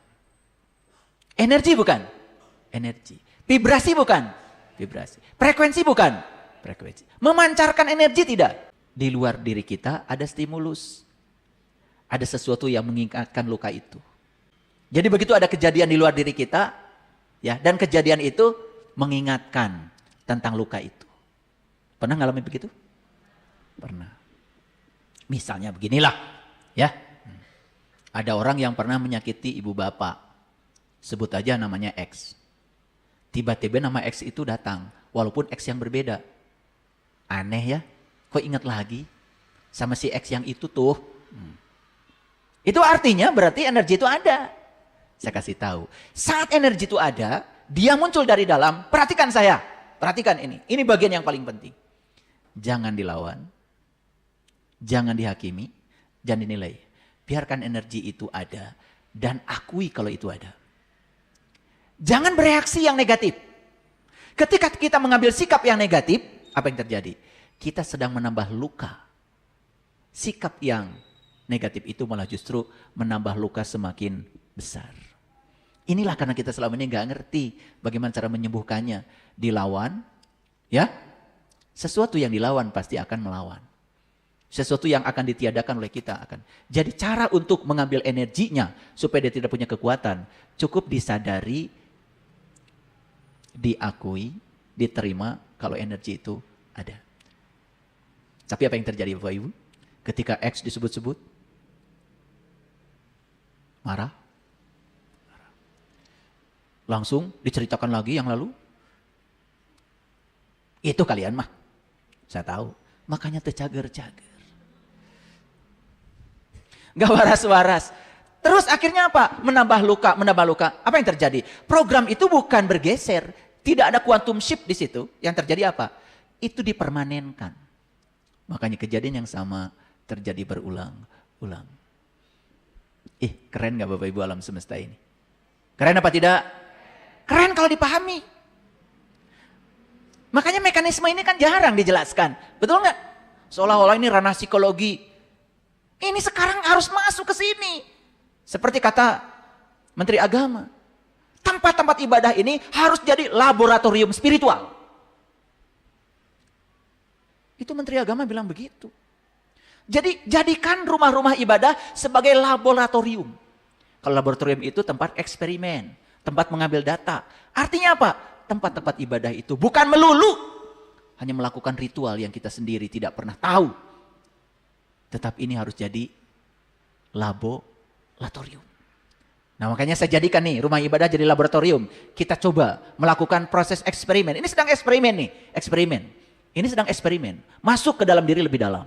Speaker 1: Energi bukan? Energi. Vibrasi bukan? Vibrasi. Frekuensi bukan? Frekuensi. Memancarkan energi tidak? Di luar diri kita ada stimulus. Ada sesuatu yang mengingatkan luka itu. Jadi begitu ada kejadian di luar diri kita, ya, dan kejadian itu mengingatkan tentang luka itu. Pernah ngalamin begitu? Pernah. Misalnya beginilah, ya. Ada orang yang pernah menyakiti ibu bapak. Sebut aja namanya X. Tiba-tiba nama X itu datang, walaupun X yang berbeda. Aneh ya. Kok ingat lagi sama si X yang itu tuh? Itu artinya berarti energi itu ada. Saya kasih tahu. Saat energi itu ada, dia muncul dari dalam. Perhatikan saya. Perhatikan ini. Ini bagian yang paling penting. Jangan dilawan. Jangan dihakimi. Jangan dinilai. Biarkan energi itu ada. Dan akui kalau itu ada. Jangan bereaksi yang negatif. Ketika kita mengambil sikap yang negatif, apa yang terjadi? Kita sedang menambah luka. Sikap yang negatif itu malah justru menambah luka semakin besar. Inilah karena kita selama ini nggak ngerti bagaimana cara menyembuhkannya. Dilawan, ya. Sesuatu yang dilawan pasti akan melawan. Sesuatu yang akan ditiadakan oleh kita akan. Jadi cara untuk mengambil energinya supaya dia tidak punya kekuatan, cukup disadari, diakui, diterima kalau energi itu ada. Tapi apa yang terjadi Bapak Ibu? Ketika X disebut-sebut, marah. Langsung diceritakan lagi yang lalu. Itu kalian mah. Saya tahu. Makanya tercager-cager. Gak waras-waras. Terus akhirnya apa? Menambah luka, menambah luka. Apa yang terjadi? Program itu bukan bergeser. Tidak ada quantum shift di situ. Yang terjadi apa? Itu dipermanenkan. Makanya kejadian yang sama terjadi berulang-ulang. Keren gak Bapak Ibu alam semesta ini? Keren apa tidak? Keren kalau dipahami. Makanya mekanisme ini kan jarang dijelaskan. Betul nggak? Seolah-olah ini ranah psikologi. Ini sekarang harus masuk ke sini. Seperti kata Menteri Agama. Tempat-tempat ibadah ini harus jadi laboratorium spiritual. Itu Menteri Agama bilang begitu. Jadi jadikan rumah-rumah ibadah sebagai laboratorium. Kalau laboratorium itu tempat eksperimen. Tempat mengambil data. Artinya apa? Tempat-tempat ibadah itu bukan melulu hanya melakukan ritual yang kita sendiri tidak pernah tahu. Tetapi ini harus jadi laboratorium. Nah makanya saya jadikan nih rumah ibadah jadi laboratorium. Kita coba melakukan proses eksperimen. Ini sedang eksperimen nih. Eksperimen. Ini sedang eksperimen. Masuk ke dalam diri lebih dalam.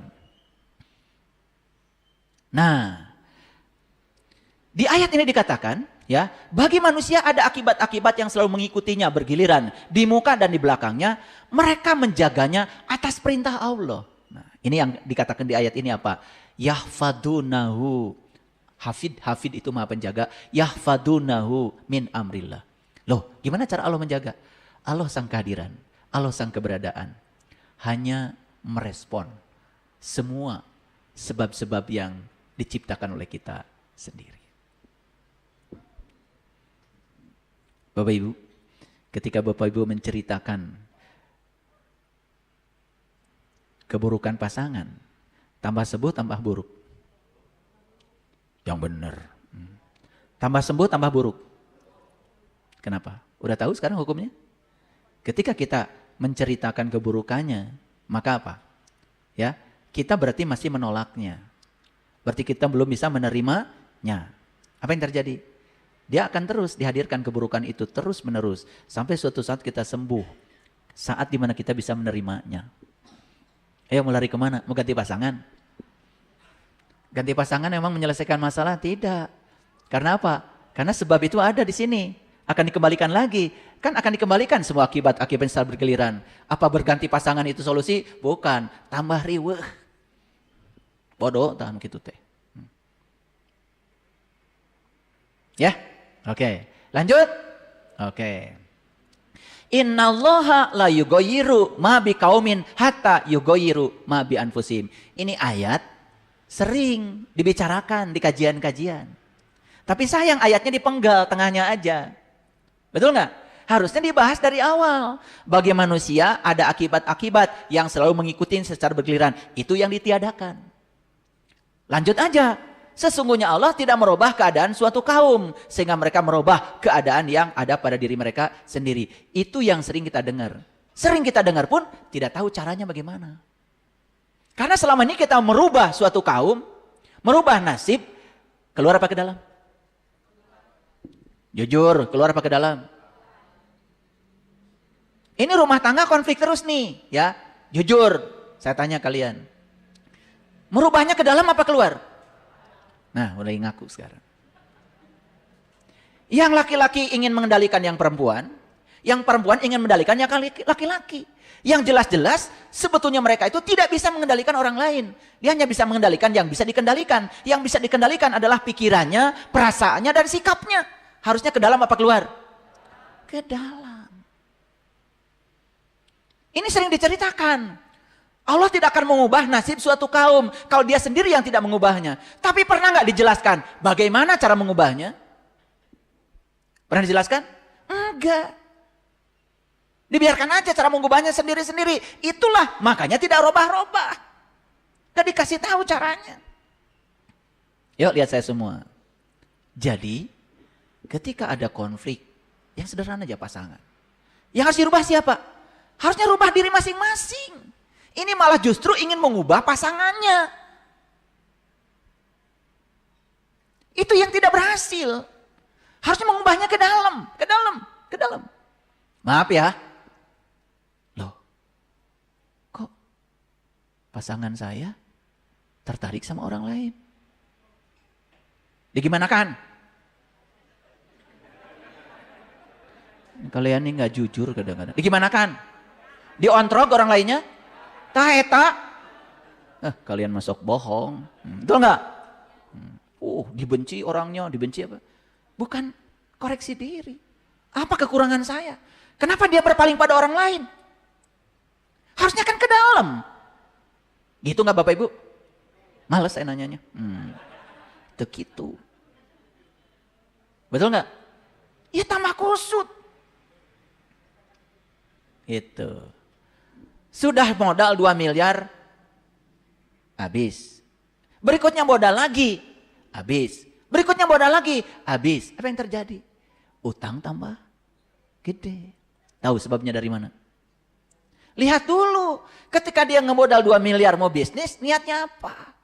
Speaker 1: Nah. Di ayat ini dikatakan. Ya, bagi manusia ada akibat-akibat yang selalu mengikutinya bergiliran di muka dan di belakangnya, mereka menjaganya atas perintah Allah. Nah, ini yang dikatakan di ayat ini apa? Yahfadunahu. Hafid itu maha penjaga. Yahfadunahu min amrillah. Loh, gimana cara Allah menjaga? Allah sang kehadiran, Allah sang keberadaan. Hanya merespon semua sebab-sebab yang diciptakan oleh kita sendiri. Bapak Ibu, ketika Bapak Ibu menceritakan keburukan pasangan, tambah sembuh, tambah buruk. Yang benar. Tambah sembuh, tambah buruk. Kenapa? Udah tahu sekarang hukumnya? Ketika kita menceritakan keburukannya, maka apa? Ya, kita berarti masih menolaknya. Berarti kita belum bisa menerimanya. Apa yang terjadi? Dia akan terus dihadirkan keburukan itu terus menerus. Sampai suatu saat kita sembuh. Saat dimana kita bisa menerimanya. Ayo mau lari kemana? Mau ganti pasangan? Ganti pasangan memang menyelesaikan masalah? Tidak. Karena apa? Karena sebab itu ada di sini. Akan dikembalikan lagi. Kan akan dikembalikan semua akibat-akibat secara bergiliran. Apa berganti pasangan itu solusi? Bukan. Tambah riweuh. Bodoh, tahan gitu teh. Ya? Oke, lanjut. Oke. Innallaha la yughayyiru ma biqaumin hatta yughayyiru ma bi anfusihim. Ini ayat sering dibicarakan di kajian-kajian. Tapi sayang ayatnya dipenggal tengahnya aja. Betul nggak? Harusnya dibahas dari awal. Bagi manusia ada akibat-akibat yang selalu mengikuti secara bergiliran. Itu yang ditiadakan. Lanjut aja. Sesungguhnya Allah tidak merubah keadaan suatu kaum. Sehingga mereka merubah keadaan yang ada pada diri mereka sendiri. Itu yang sering kita dengar. Sering kita dengar pun tidak tahu caranya bagaimana. Karena selama ini kita merubah suatu kaum. Merubah nasib. Keluar apa ke dalam? Jujur, keluar apa ke dalam? Ini rumah tangga konflik terus nih. Ya, jujur, saya tanya kalian. Merubahnya ke dalam apa keluar? Nah, mulai ngaku sekarang. Yang laki-laki ingin mengendalikan yang perempuan ingin mengendalikan yang laki-laki. Yang jelas-jelas sebetulnya mereka itu tidak bisa mengendalikan orang lain. Dia hanya bisa mengendalikan yang bisa dikendalikan. Yang bisa dikendalikan adalah pikirannya, perasaannya, dan sikapnya. Harusnya ke dalam apa keluar? Ke dalam. Ini sering diceritakan. Allah tidak akan mengubah nasib suatu kaum kalau dia sendiri yang tidak mengubahnya. Tapi pernah nggak dijelaskan bagaimana cara mengubahnya? Pernah dijelaskan? Enggak. Dibiarkan aja cara mengubahnya sendiri-sendiri. Itulah makanya tidak robah-robah. Gak dikasih tahu caranya. Yuk lihat saya semua. Jadi ketika ada konflik, yang sederhana aja pasangan. Yang harus dirubah siapa? Harusnya rubah diri masing-masing. Ini malah justru ingin mengubah pasangannya. Itu yang tidak berhasil. Harusnya mengubahnya ke dalam, ke dalam, ke dalam. Maaf ya. Loh, kok pasangan saya tertarik sama orang lain? Digimanakan? Kalian ini nggak jujur kadang-kadang. Digimanakan? Diontrok orang lainnya? Eta. Kalian masuk bohong. Betul nggak? Dibenci orangnya, dibenci apa? Bukan koreksi diri. Apa kekurangan saya? Kenapa dia berpaling pada orang lain? Harusnya kan ke dalam. Gitu nggak Bapak Ibu? Males saya nanyanya. Itu gitu. Betul nggak? Ya tambah kusut. Itu. Sudah modal 2 miliar, habis. Berikutnya modal lagi, habis. Berikutnya modal lagi, habis. Apa yang terjadi? Utang tambah gede. Tahu sebabnya dari mana? Lihat dulu, ketika dia ngemodal 2 miliar mau bisnis, niatnya apa?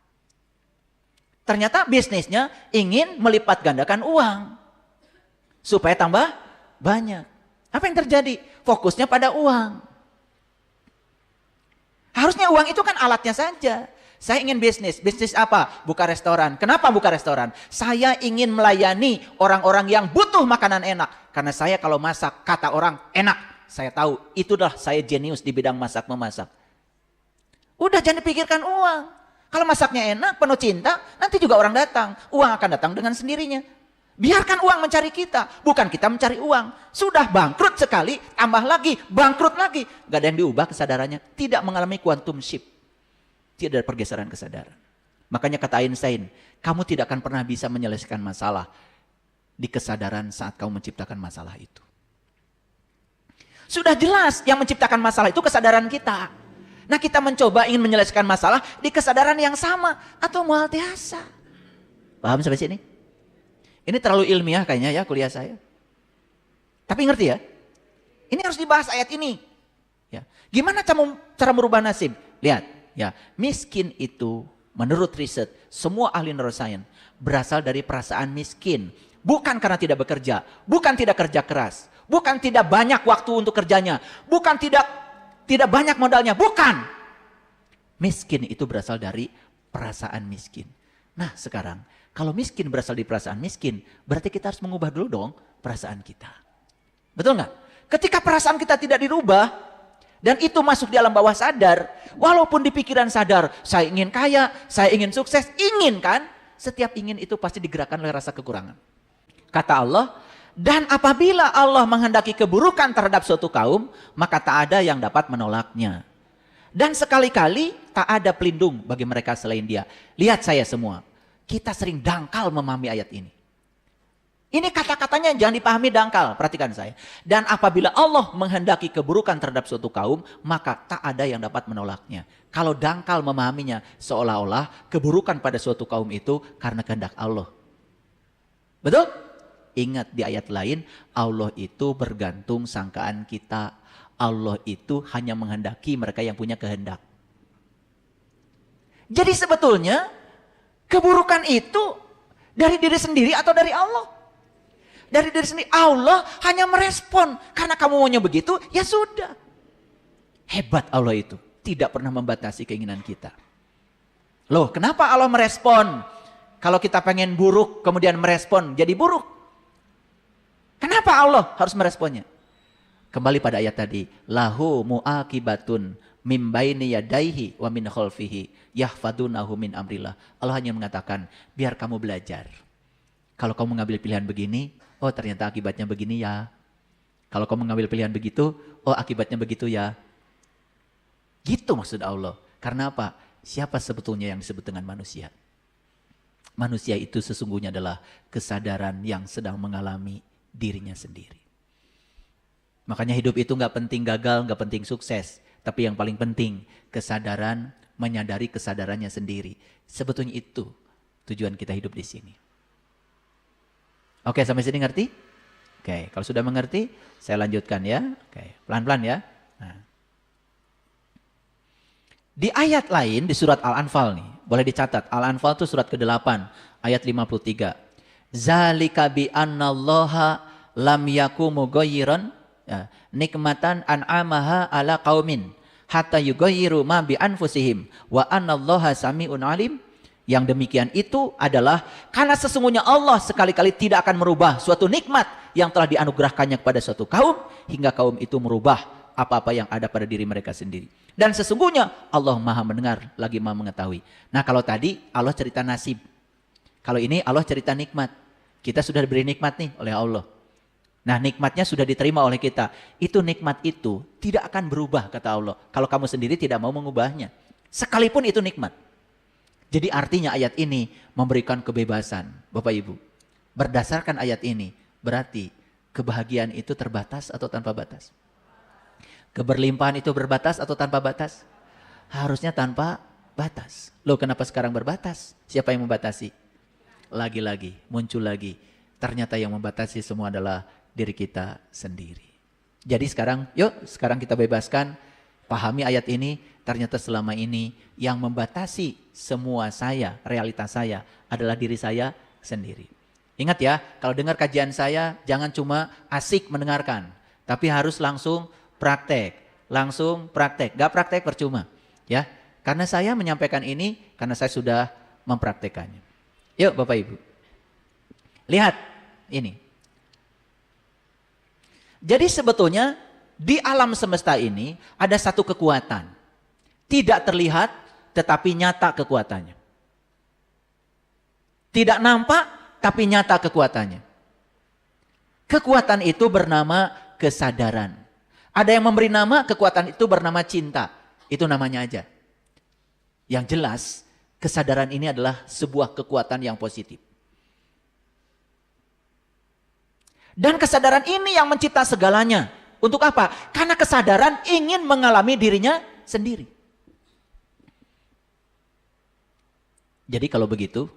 Speaker 1: Ternyata bisnisnya ingin melipat gandakan uang. Supaya tambah banyak. Apa yang terjadi? Fokusnya pada uang. Harusnya uang itu kan alatnya saja. Saya ingin bisnis. Bisnis apa? Buka restoran. Kenapa buka restoran? Saya ingin melayani orang-orang yang butuh makanan enak. Karena saya kalau masak, kata orang enak. Saya tahu, itulah saya jenius di bidang masak-memasak. Udah jangan dipikirkan uang. Kalau masaknya enak, penuh cinta, nanti juga orang datang. Uang akan datang dengan sendirinya. Biarkan uang mencari kita, bukan kita mencari uang. Sudah bangkrut sekali, tambah lagi, bangkrut lagi. Gak ada yang diubah kesadarannya. Tidak mengalami quantum shift. Tidak ada pergeseran kesadaran. Makanya kata Einstein, kamu tidak akan pernah bisa menyelesaikan masalah di kesadaran saat kamu menciptakan masalah itu. Sudah jelas yang menciptakan masalah itu kesadaran kita. Nah kita mencoba ingin menyelesaikan masalah di kesadaran yang sama atau mualtiasa. Paham sampai sini? Ini terlalu ilmiah kayaknya ya kuliah saya. Tapi ngerti ya? Ini harus dibahas ayat ini. Ya. Gimana cara merubah nasib? Lihat, ya, miskin itu menurut riset semua ahli neuroscience berasal dari perasaan miskin. Bukan karena tidak bekerja, bukan tidak kerja keras, bukan tidak banyak waktu untuk kerjanya, bukan tidak banyak modalnya, bukan. Miskin itu berasal dari perasaan miskin. Nah sekarang, kalau miskin berasal dari perasaan miskin, berarti kita harus mengubah dulu dong perasaan kita. Betul nggak? Ketika perasaan kita tidak dirubah, dan itu masuk di alam bawah sadar, walaupun di pikiran sadar, saya ingin kaya, saya ingin sukses, ingin kan? Setiap ingin itu pasti digerakkan oleh rasa kekurangan. Kata Allah, dan apabila Allah menghendaki keburukan terhadap suatu kaum, maka tak ada yang dapat menolaknya. Dan sekali-kali tak ada pelindung bagi mereka selain Dia. Lihat saya semua. Kita sering dangkal memahami ayat ini. Ini kata-katanya jangan dipahami dangkal, perhatikan saya. Dan apabila Allah menghendaki keburukan terhadap suatu kaum, maka tak ada yang dapat menolaknya. Kalau dangkal memahaminya, seolah-olah keburukan pada suatu kaum itu karena kehendak Allah. Betul? Ingat di ayat lain, Allah itu bergantung sangkaan kita. Allah itu hanya menghendaki mereka yang punya kehendak. Jadi sebetulnya keburukan itu dari diri sendiri atau dari Allah? Dari diri sendiri. Allah hanya merespon. Karena kamu maunya begitu, ya sudah. Hebat Allah itu. Tidak pernah membatasi keinginan kita. Loh, kenapa Allah merespon? Kalau kita pengen buruk, kemudian merespon jadi buruk. Kenapa Allah harus meresponnya? Kembali pada ayat tadi. Lahu mu'aqibatun mim baini yadaihi wa min khalfihi yahfadunahu min amrillah. Allah hanya mengatakan, biar kamu belajar. Kalau kamu mengambil pilihan begini, oh ternyata akibatnya begini ya. Kalau kamu mengambil pilihan begitu, oh akibatnya begitu ya. Gitu maksud Allah. Karena apa? Siapa sebetulnya yang disebut dengan manusia? Manusia itu sesungguhnya adalah kesadaran yang sedang mengalami dirinya sendiri. Makanya hidup itu gak penting gagal, gak penting sukses. Tapi yang paling penting kesadaran, menyadari kesadarannya sendiri. Sebetulnya itu tujuan kita hidup di sini. Oke, sampai sini ngerti? Oke, kalau sudah mengerti, saya lanjutkan ya. Oke, pelan-pelan ya. Nah. Di ayat lain, di surat Al-Anfal nih, boleh dicatat. Al-Anfal itu surat ke-8, ayat 53. Zalika bi annallaha lam yaku mughayyiran nikmatan an'amaha ala qaumin hatta yughayyiru ma bi anfusihim wa annallaha sami'un alim. Yang demikian itu adalah karena sesungguhnya Allah sekali-kali tidak akan merubah suatu nikmat yang telah dianugerahkannya kepada suatu kaum hingga kaum itu merubah apa-apa yang ada pada diri mereka sendiri. Dan sesungguhnya Allah Maha mendengar lagi Maha mengetahui. Nah, kalau tadi Allah cerita nasib. Kalau ini Allah cerita nikmat. Kita sudah diberi nikmat nih oleh Allah. Nah, nikmatnya sudah diterima oleh kita. Itu nikmat itu tidak akan berubah kata Allah. Kalau kamu sendiri tidak mau mengubahnya. Sekalipun itu nikmat. Jadi artinya ayat ini memberikan kebebasan, Bapak Ibu. Berdasarkan ayat ini, berarti kebahagiaan itu terbatas atau tanpa batas? Keberlimpahan itu berbatas atau tanpa batas? Harusnya tanpa batas. Loh, kenapa sekarang berbatas? Siapa yang membatasi? Lagi-lagi, muncul lagi. Ternyata yang membatasi semua adalah diri kita sendiri. Jadi sekarang, sekarang kita bebaskan, pahami ayat ini. Ternyata selama ini yang membatasi semua saya, realitas saya adalah diri saya sendiri. Ingat ya, kalau dengar kajian saya jangan cuma asik mendengarkan. Tapi harus langsung praktek. Gak praktek percuma. Ya, karena saya menyampaikan ini karena saya sudah mempraktekannya. Yuk Bapak Ibu. Lihat ini. Jadi sebetulnya di alam semesta ini ada satu kekuatan. Tidak terlihat, tetapi nyata kekuatannya. Tidak nampak, tapi nyata kekuatannya. Kekuatan itu bernama kesadaran. Ada yang memberi nama, kekuatan itu bernama cinta. Itu namanya aja. Yang jelas, kesadaran ini adalah sebuah kekuatan yang positif. Dan kesadaran ini yang mencipta segalanya. Untuk apa? Karena kesadaran ingin mengalami dirinya sendiri. Jadi kalau begitu,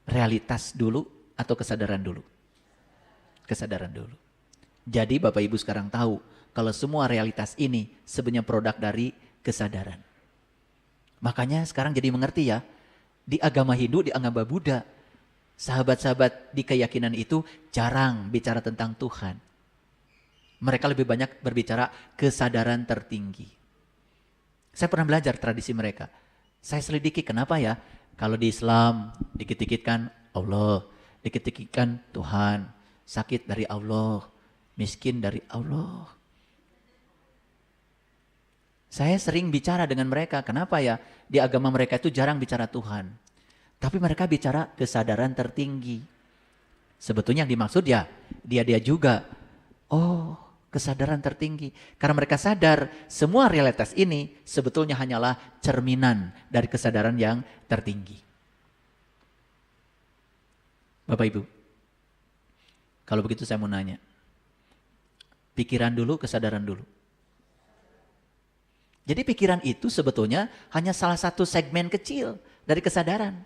Speaker 1: realitas dulu atau kesadaran dulu? Kesadaran dulu. Jadi Bapak Ibu sekarang tahu kalau semua realitas ini sebenarnya produk dari kesadaran. Makanya sekarang jadi mengerti ya, di agama Hindu, di agama Buddha, sahabat-sahabat di keyakinan itu jarang bicara tentang Tuhan. Mereka lebih banyak berbicara kesadaran tertinggi. Saya pernah belajar tradisi mereka. Saya selidiki kenapa ya? Kalau di Islam dikit-dikit kan Allah, dikit-dikit kan Tuhan, sakit dari Allah, miskin dari Allah. Saya sering bicara dengan mereka, kenapa ya? Di agama mereka itu jarang bicara Tuhan. Tapi mereka bicara kesadaran tertinggi. Sebetulnya yang dimaksud ya, dia juga. Oh, kesadaran tertinggi. Karena mereka sadar semua realitas ini sebetulnya hanyalah cerminan dari kesadaran yang tertinggi. Bapak Ibu, kalau begitu saya mau nanya. Pikiran dulu, kesadaran dulu. Jadi pikiran itu sebetulnya hanya salah satu segmen kecil dari kesadaran.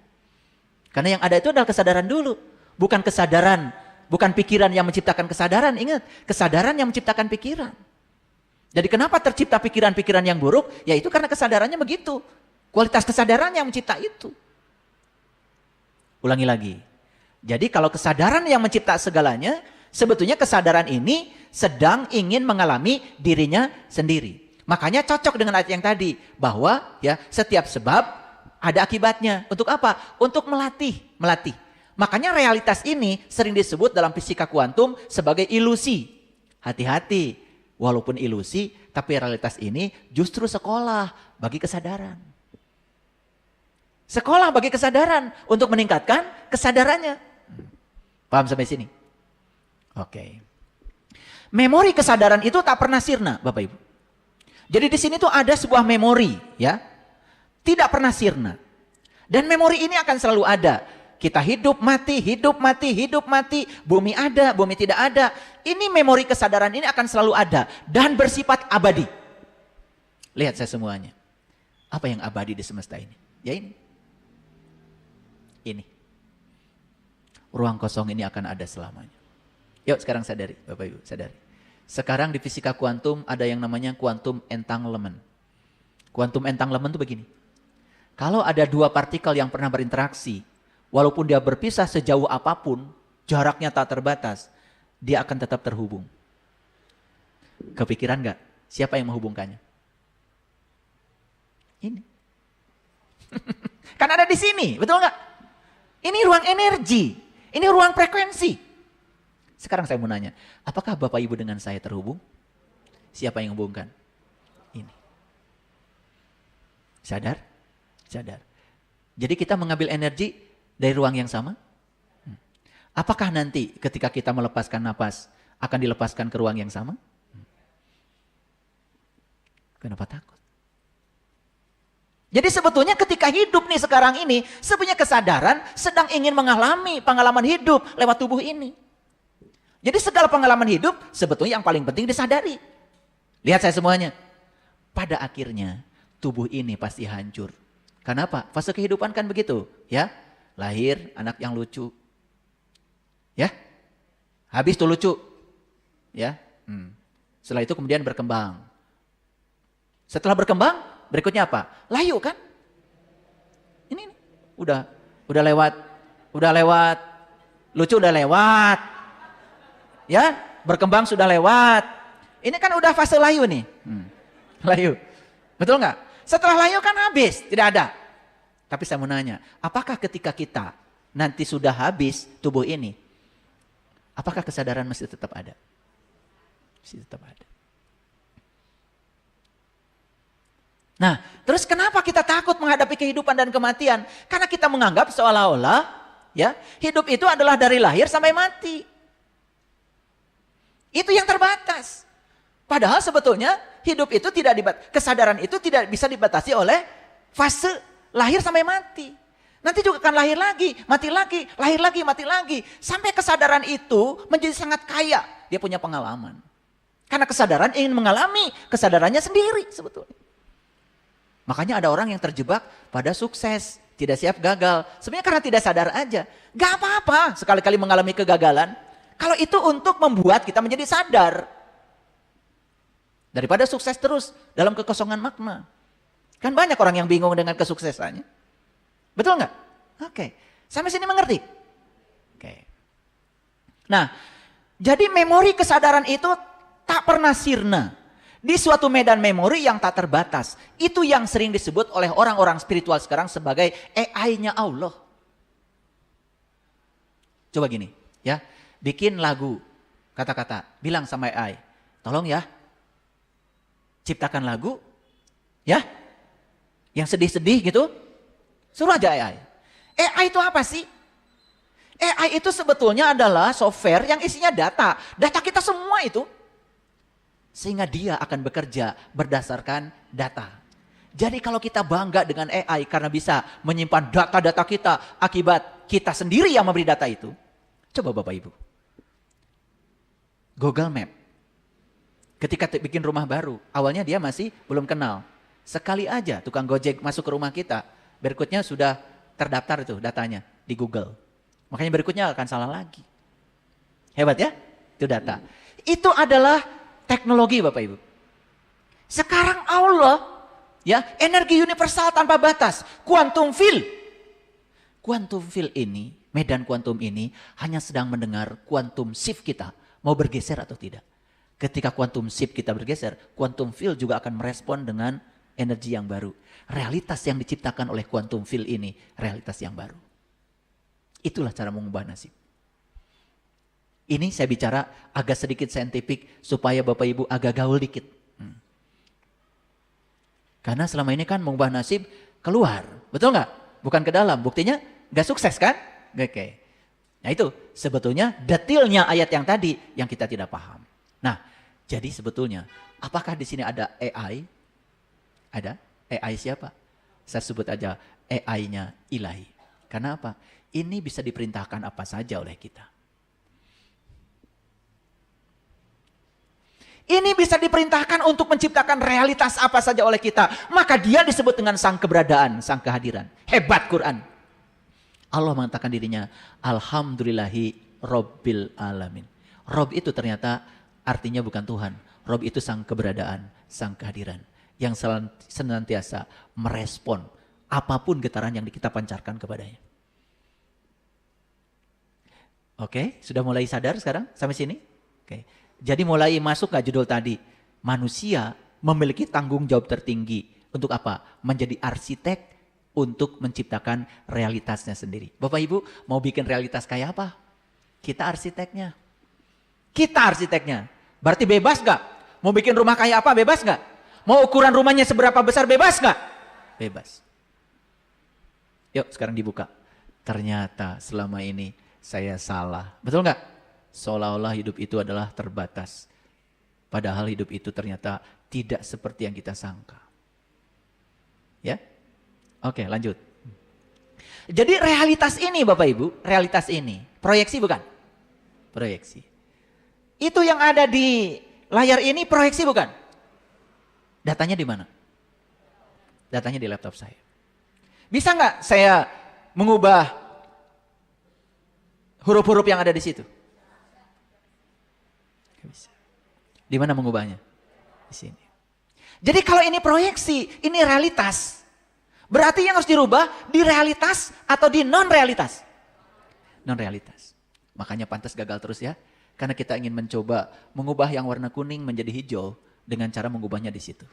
Speaker 1: Karena yang ada itu adalah kesadaran dulu. Bukan kesadaran, bukan pikiran yang menciptakan kesadaran. Ingat, kesadaran yang menciptakan pikiran. Jadi kenapa tercipta pikiran-pikiran yang buruk? Ya itu karena kesadarannya begitu. Kualitas kesadaran yang mencipta itu. Ulangi lagi. Jadi kalau kesadaran yang mencipta segalanya, sebetulnya kesadaran ini sedang ingin mengalami dirinya sendiri. Makanya cocok dengan ayat yang tadi. Bahwa ya setiap sebab ada akibatnya. Untuk apa? Untuk melatih. Makanya realitas ini sering disebut dalam fisika kuantum sebagai ilusi. Hati-hati. Walaupun ilusi, tapi realitas ini justru sekolah bagi kesadaran. Sekolah bagi kesadaran untuk meningkatkan kesadarannya. Paham sampai sini? Oke. Memori kesadaran itu tak pernah sirna, Bapak Ibu. Jadi di sini tuh ada sebuah memori, ya. Tidak pernah sirna. Dan memori ini akan selalu ada. Kita hidup, mati, hidup, mati, hidup, mati. Bumi ada, bumi tidak ada. Ini memori kesadaran ini akan selalu ada. Dan bersifat abadi. Lihat saya semuanya. Apa yang abadi di semesta ini? Ya ini. Ini. Ruang kosong ini akan ada selamanya. Yuk sekarang sadari, Bapak Ibu, sadari. Sekarang di fisika kuantum ada yang namanya quantum entanglement. Quantum entanglement itu begini. Kalau ada dua partikel yang pernah berinteraksi, walaupun dia berpisah sejauh apapun, jaraknya tak terbatas, dia akan tetap terhubung. Kepikiran nggak? Siapa yang menghubungkannya? Ini. Kan ada di sini, betul nggak? Ini ruang energi, ini ruang frekuensi. Sekarang saya mau nanya, apakah Bapak Ibu dengan saya terhubung? Siapa yang menghubungkan? Ini. Sadar? Sadar. Jadi kita mengambil energi dari ruang yang sama? Apakah nanti ketika kita melepaskan napas akan dilepaskan ke ruang yang sama? Kenapa takut? Jadi sebetulnya ketika hidup nih sekarang ini, sebenarnya kesadaran sedang ingin mengalami pengalaman hidup lewat tubuh ini. Jadi segala pengalaman hidup sebetulnya yang paling penting disadari. Lihat saya semuanya. Pada akhirnya tubuh ini pasti hancur. Kenapa? Fase kehidupan kan begitu, ya. Lahir anak yang lucu. Ya. Habis tuh lucu. Ya. Setelah itu kemudian berkembang. Setelah berkembang, berikutnya apa? Layu kan? Ini udah lewat. Lucu udah lewat. Ya, berkembang sudah lewat. Ini kan udah fase layu nih. Layu. Betul nggak? Setelah layu kan habis, tidak ada. Tapi saya mau nanya, apakah ketika kita nanti sudah habis tubuh ini, apakah kesadaran masih tetap ada? Masih tetap ada. Nah, terus kenapa kita takut menghadapi kehidupan dan kematian? Karena kita menganggap seolah-olah ya, hidup itu adalah dari lahir sampai mati. Itu yang terbatas. Padahal sebetulnya hidup itu kesadaran itu tidak bisa dibatasi oleh fase lahir sampai mati. Nanti juga akan lahir lagi, mati lagi, lahir lagi, mati lagi. Sampai kesadaran itu menjadi sangat kaya. Dia punya pengalaman. Karena kesadaran ingin mengalami kesadarannya sendiri sebetulnya. Makanya ada orang yang terjebak pada sukses, tidak siap gagal. Sebenarnya karena tidak sadar aja. Gak apa-apa sekali-kali mengalami kegagalan. Kalau itu untuk membuat kita menjadi sadar. Daripada sukses terus dalam kekosongan makna. Kan banyak orang yang bingung dengan kesuksesannya. Betul nggak? Oke. Sampai sini mengerti? Oke. Nah, jadi memori kesadaran itu tak pernah sirna. Di suatu medan memori yang tak terbatas. Itu yang sering disebut oleh orang-orang spiritual sekarang sebagai AI-nya Allah. Coba gini, ya. Bikin lagu, kata-kata, bilang sama AI, tolong ya, ciptakan lagu, ya, yang sedih-sedih gitu, suruh aja AI. AI itu apa sih? AI itu sebetulnya adalah software yang isinya data kita semua itu. Sehingga dia akan bekerja berdasarkan data. Jadi kalau kita bangga dengan AI karena bisa menyimpan data-data kita akibat kita sendiri yang memberi data itu. Coba Bapak Ibu. Google Map. Ketika bikin rumah baru, awalnya dia masih belum kenal. Sekali aja tukang Gojek masuk ke rumah kita, berikutnya sudah terdaftar itu datanya di Google. Makanya berikutnya akan salah lagi. Hebat ya? Itu data. Itu adalah teknologi Bapak Ibu. Sekarang Allah, ya, energi universal tanpa batas, quantum field. Quantum field ini, medan kuantum ini hanya sedang mendengar quantum shift kita mau bergeser atau tidak. Ketika quantum shift kita bergeser, quantum field juga akan merespon dengan energi yang baru. Realitas yang diciptakan oleh quantum field ini, realitas yang baru. Itulah cara mengubah nasib. Ini saya bicara agak sedikit saintifik supaya Bapak Ibu agak gaul dikit. Karena selama ini kan mengubah nasib keluar, betul nggak? Bukan ke dalam. Buktinya nggak sukses kan? Oke. Nah itu sebetulnya detailnya ayat yang tadi yang kita tidak paham. Nah jadi sebetulnya apakah di sini ada AI Ada? AI siapa? Saya sebut aja AI-nya ilahi. Karena apa? Ini bisa diperintahkan apa saja oleh kita. Ini bisa diperintahkan untuk menciptakan realitas apa saja oleh kita. Maka dia disebut dengan sang keberadaan, sang kehadiran. Hebat Quran. Allah mengatakan dirinya, Alhamdulillahi Rabbil Alamin. Rob itu ternyata artinya bukan Tuhan. Rob itu sang keberadaan, sang kehadiran. Yang senantiasa merespon apapun getaran yang kita pancarkan kepadanya. Oke, sudah mulai sadar sekarang sampai sini? Oke. Jadi mulai masuk gak judul tadi? Manusia memiliki tanggung jawab tertinggi. Untuk apa? Menjadi arsitek untuk menciptakan realitasnya sendiri. Bapak Ibu mau bikin realitas kayak apa? Kita arsiteknya. Kita arsiteknya. Berarti bebas gak? Mau bikin rumah kayak apa? Bebas gak? Mau ukuran rumahnya seberapa besar? Bebas gak? Bebas. Yuk sekarang dibuka. Ternyata selama ini saya salah. Betul gak? Seolah-olah hidup itu adalah terbatas. Padahal hidup itu ternyata tidak seperti yang kita sangka. Ya? Oke, lanjut. Jadi realitas ini Bapak Ibu, realitas ini. Proyeksi bukan? Proyeksi. Itu yang ada di layar ini proyeksi bukan? Datanya di mana? Datanya di laptop saya. Bisa nggak saya mengubah huruf-huruf yang ada di situ? Bisa. Di mana mengubahnya? Di sini. Jadi kalau ini proyeksi, ini realitas. Berarti yang harus dirubah di realitas atau di non-realitas? Non-realitas. Makanya pantas gagal terus ya. Karena kita ingin mencoba mengubah yang warna kuning menjadi hijau dengan cara mengubahnya di situ.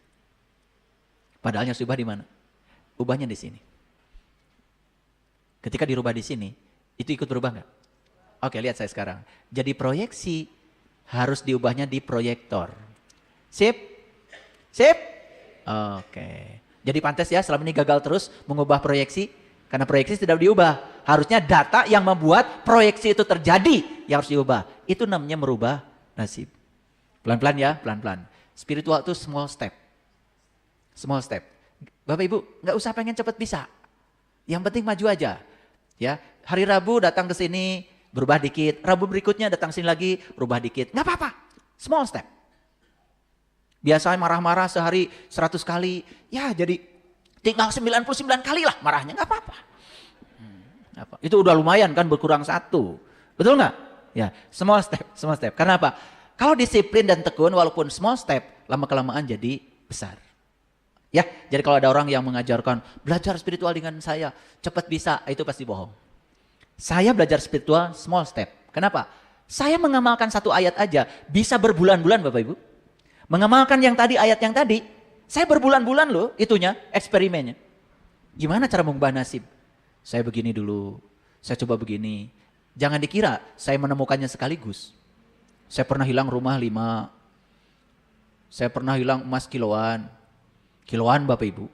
Speaker 1: Padahal yang harus diubah di mana? Ubahnya di sini. Ketika dirubah di sini, itu ikut berubah nggak? Oke, lihat saya sekarang. Jadi proyeksi harus diubahnya di proyektor. Sip? Sip? Oke. Jadi pantas ya selama ini gagal terus mengubah proyeksi. Karena proyeksi tidak diubah. Harusnya data yang membuat proyeksi itu terjadi yang harus diubah. Itu namanya merubah nasib. Pelan-pelan ya, pelan-pelan. Spiritual itu small step. Small step. Bapak Ibu, nggak usah pengen cepat bisa. Yang penting maju aja. Ya, hari Rabu datang ke sini, berubah dikit. Rabu berikutnya datang sini lagi, berubah dikit. Nggak apa-apa. Small step. Biasanya marah-marah sehari 100 kali. Ya jadi tinggal 99 kali lah marahnya. Nggak apa-apa. Itu udah lumayan kan berkurang 1. Betul nggak? Ya, small step, small step. Karena apa? Kalau disiplin dan tekun walaupun small step, lama-kelamaan jadi besar. Ya, jadi kalau ada orang yang mengajarkan belajar spiritual dengan saya, cepat bisa, itu pasti bohong. Saya belajar spiritual small step. Kenapa? Saya mengamalkan 1 ayat aja, bisa berbulan-bulan Bapak Ibu. Mengamalkan yang tadi, ayat yang tadi, saya berbulan-bulan loh itunya, eksperimennya. Gimana cara mengubah nasib? Saya begini dulu, saya coba begini. Jangan dikira saya menemukannya sekaligus. Saya pernah hilang rumah 5. Saya pernah hilang emas kiloan. Kiloan Bapak Ibu.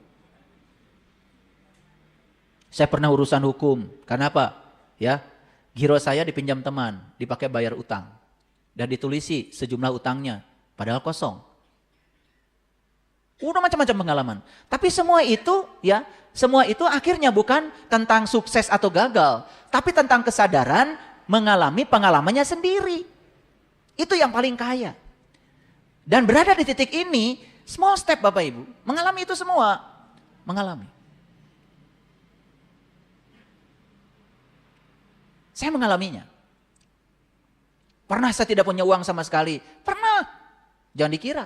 Speaker 1: Saya pernah urusan hukum. Karena apa? Ya, giro saya dipinjam teman, dipakai bayar utang. Dan ditulisi sejumlah utangnya, padahal kosong. Udah macam-macam pengalaman. Tapi semua itu ya, semua itu akhirnya bukan tentang sukses atau gagal. Tapi tentang kesadaran mengalami pengalamannya sendiri. Itu yang paling kaya. Dan berada di titik ini, small step Bapak Ibu, mengalami itu semua. Mengalami. Saya mengalaminya. Pernah saya tidak punya uang sama sekali? Pernah. Jangan dikira.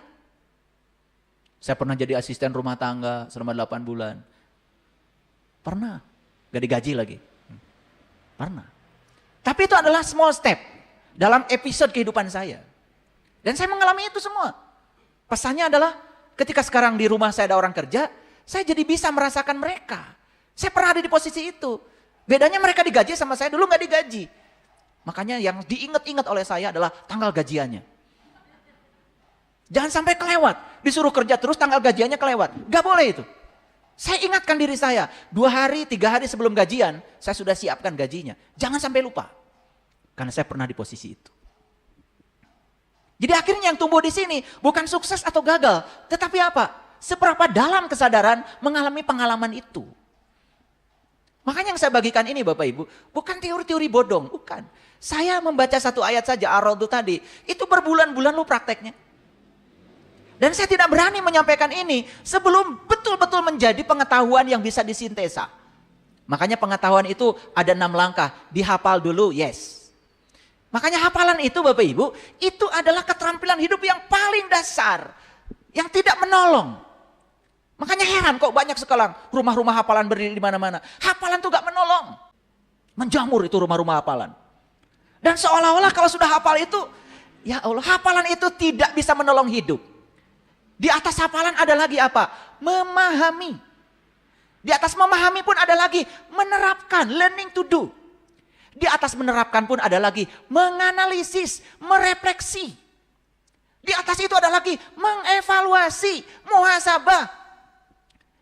Speaker 1: Saya pernah jadi asisten rumah tangga selama 8 bulan. Pernah. Gak digaji lagi. Pernah. Tapi itu adalah small step dalam episode kehidupan saya. Dan saya mengalami itu semua. Pesannya adalah ketika sekarang di rumah saya ada orang kerja, saya jadi bisa merasakan mereka. Saya pernah ada di posisi itu. Bedanya mereka digaji sama saya dulu gak digaji. Makanya yang diingat-ingat oleh saya adalah tanggal gajiannya. Jangan sampai kelewat. Disuruh kerja terus tanggal gajiannya kelewat. Gak boleh itu. Saya ingatkan diri saya. 2 hari, 3 hari sebelum gajian, saya sudah siapkan gajinya. Jangan sampai lupa. Karena saya pernah di posisi itu. Jadi akhirnya yang tumbuh di sini bukan sukses atau gagal. Tetapi apa? Seberapa dalam kesadaran mengalami pengalaman itu. Makanya yang saya bagikan ini Bapak Ibu, bukan teori-teori bodong, bukan. Saya membaca satu ayat saja, Ar-Ra'd tadi, itu berbulan-bulan lu prakteknya. Dan saya tidak berani menyampaikan ini sebelum betul-betul menjadi pengetahuan yang bisa disintesa. Makanya pengetahuan itu ada 6 langkah, dihafal dulu, yes. Makanya hafalan itu Bapak Ibu, itu adalah keterampilan hidup yang paling dasar, yang tidak menolong. Makanya heran kok banyak sekarang rumah-rumah hafalan berdiri di mana-mana. Hafalan tuh gak menolong. Menjamur itu rumah-rumah hafalan. Dan seolah-olah kalau sudah hafal itu, ya Allah, hafalan itu tidak bisa menolong hidup. Di atas hafalan ada lagi apa? Memahami. Di atas memahami pun ada lagi menerapkan, learning to do. Di atas menerapkan pun ada lagi menganalisis, merefleksi. Di atas itu ada lagi mengevaluasi, muhasabah.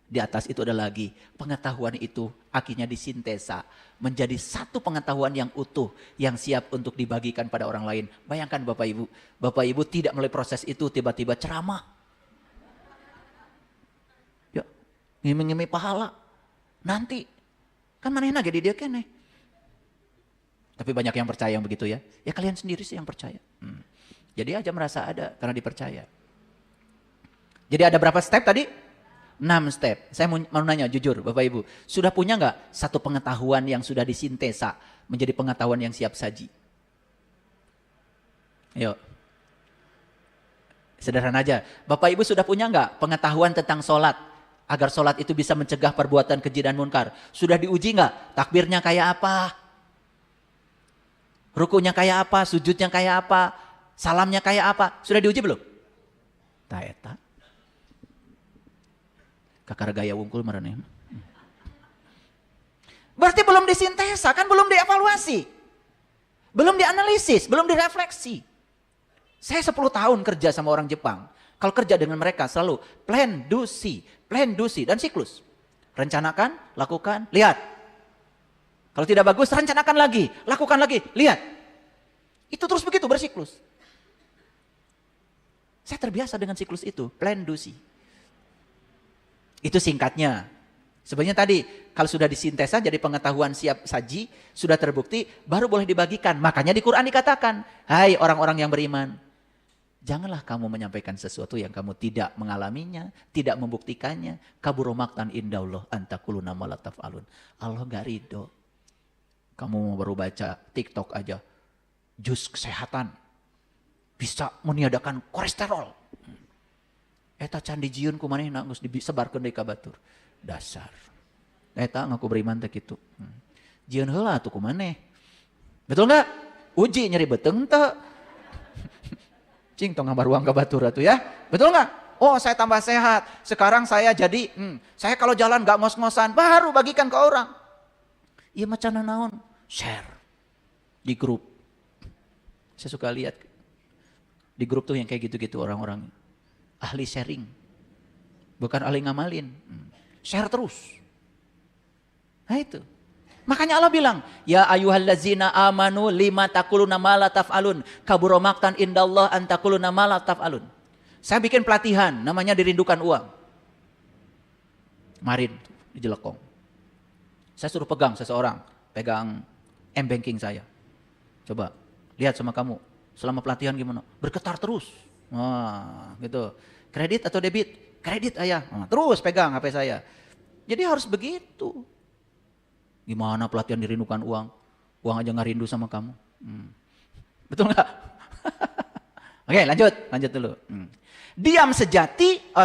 Speaker 1: Di atas itu ada lagi pengetahuan itu akhirnya disintesa menjadi satu pengetahuan yang utuh yang siap untuk dibagikan pada orang lain. Bayangkan Bapak Ibu tidak melalui proses itu tiba-tiba ceramah. Ya, ngimi-ngimi pahala. Nanti kan manehna ge di dieu keneh. Tapi banyak yang percaya yang begitu ya. Ya kalian sendiri sih yang percaya. Jadi aja merasa ada karena dipercaya. Jadi ada berapa step tadi? 6 step. Saya mau nanya jujur Bapak Ibu. Sudah punya nggak satu pengetahuan yang sudah disintesa menjadi pengetahuan yang siap saji? Ayo. Sederhana aja. Bapak Ibu sudah punya nggak pengetahuan tentang sholat? Agar sholat itu bisa mencegah perbuatan keji dan munkar. Sudah diuji nggak? Takbirnya kayak apa? Rukunya kayak apa? Sujudnya kayak apa? Salamnya kayak apa? Sudah diuji belum? Taeta. Kakak gaya wungkul marane. Berarti belum disintesa, kan belum dievaluasi. Belum dianalisis, belum direfleksi. Saya 10 tahun kerja sama orang Jepang. Kalau kerja dengan mereka selalu plan, do, see, dan siklus. Rencanakan, lakukan, lihat. Kalau tidak bagus, rencanakan lagi, lakukan lagi, lihat. Itu terus begitu bersiklus. Saya terbiasa dengan siklus itu, plan, do, see. Itu singkatnya. Sebenarnya tadi kalau sudah disintesa jadi pengetahuan siap saji, sudah terbukti, baru boleh dibagikan. Makanya di Quran dikatakan, hai orang-orang yang beriman, janganlah kamu menyampaikan sesuatu yang kamu tidak mengalaminya, tidak membuktikannya. Kabura maqtan indallah antaquluna ma la taf'alun. Allah gak ridho. Kamu baru baca TikTok aja, jus kesehatan bisa meniadakan kolesterol. Eta can dijieun ku manehna geus disebarkeun deui ka batur. Dasar. Eta ngaku beriman teh kitu. Jieun heula atuh ku maneh. Betul enggak? Uji nyeri beteung teu? Cing tong ngabaruang ka batur atuh ya. Betul enggak? Oh, saya tambah sehat. Sekarang saya jadi saya kalau jalan enggak ngos-ngosan, baru bagikan ke orang. Ieu mah can naon? Share di grup. Saya suka lihat di grup tuh yang kayak gitu-gitu orang-orang. Ahli sharing, bukan ahli ngamalin. Share terus. Nah itu. Makanya Allah bilang, ya ayyuhallazina amanu lima taquluna ma la taf'alun, kabura maqtan indallah an taquluna ma la taf'alun. Saya bikin pelatihan, namanya dirindukan uang. Kemarin di Jelekong. Saya suruh pegang seseorang, pegang M-banking saya. Coba lihat sama kamu, selama pelatihan gimana? Bergetar terus. Wah, gitu. Kredit atau debit? Kredit ayah. Nah, terus pegang HP saya. Jadi harus begitu. Gimana pelatihan dirindukan uang? Uang aja nggak rindu sama kamu. Betul nggak? Oke, lanjut dulu. Diam sejati,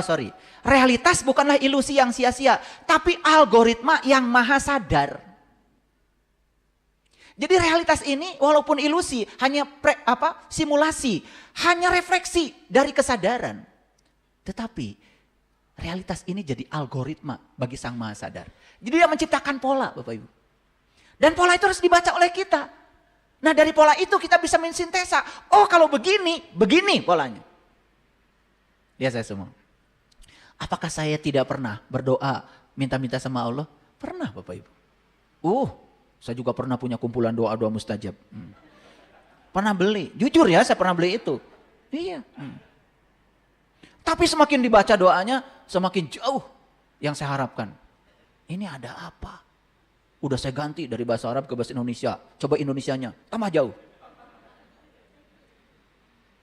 Speaker 1: realitas bukanlah ilusi yang sia-sia, tapi algoritma yang maha sadar. Jadi realitas ini walaupun ilusi, hanya simulasi, hanya refleksi dari kesadaran. Tetapi realitas ini jadi algoritma bagi Sang Maha Sadar. Jadi dia menciptakan pola Bapak Ibu. Dan pola itu harus dibaca oleh kita. Nah dari pola itu kita bisa mensintesa. Oh kalau begini, begini polanya. Lihat saya semua. Apakah saya tidak pernah berdoa, minta-minta sama Allah? Pernah Bapak Ibu. Saya juga pernah punya kumpulan doa-doa mustajab. Pernah beli, jujur ya saya pernah beli itu. Iya. Tapi semakin dibaca doanya, semakin jauh yang saya harapkan. Ini ada apa? Udah saya ganti dari bahasa Arab ke bahasa Indonesia. Coba Indonesianya, tambah jauh.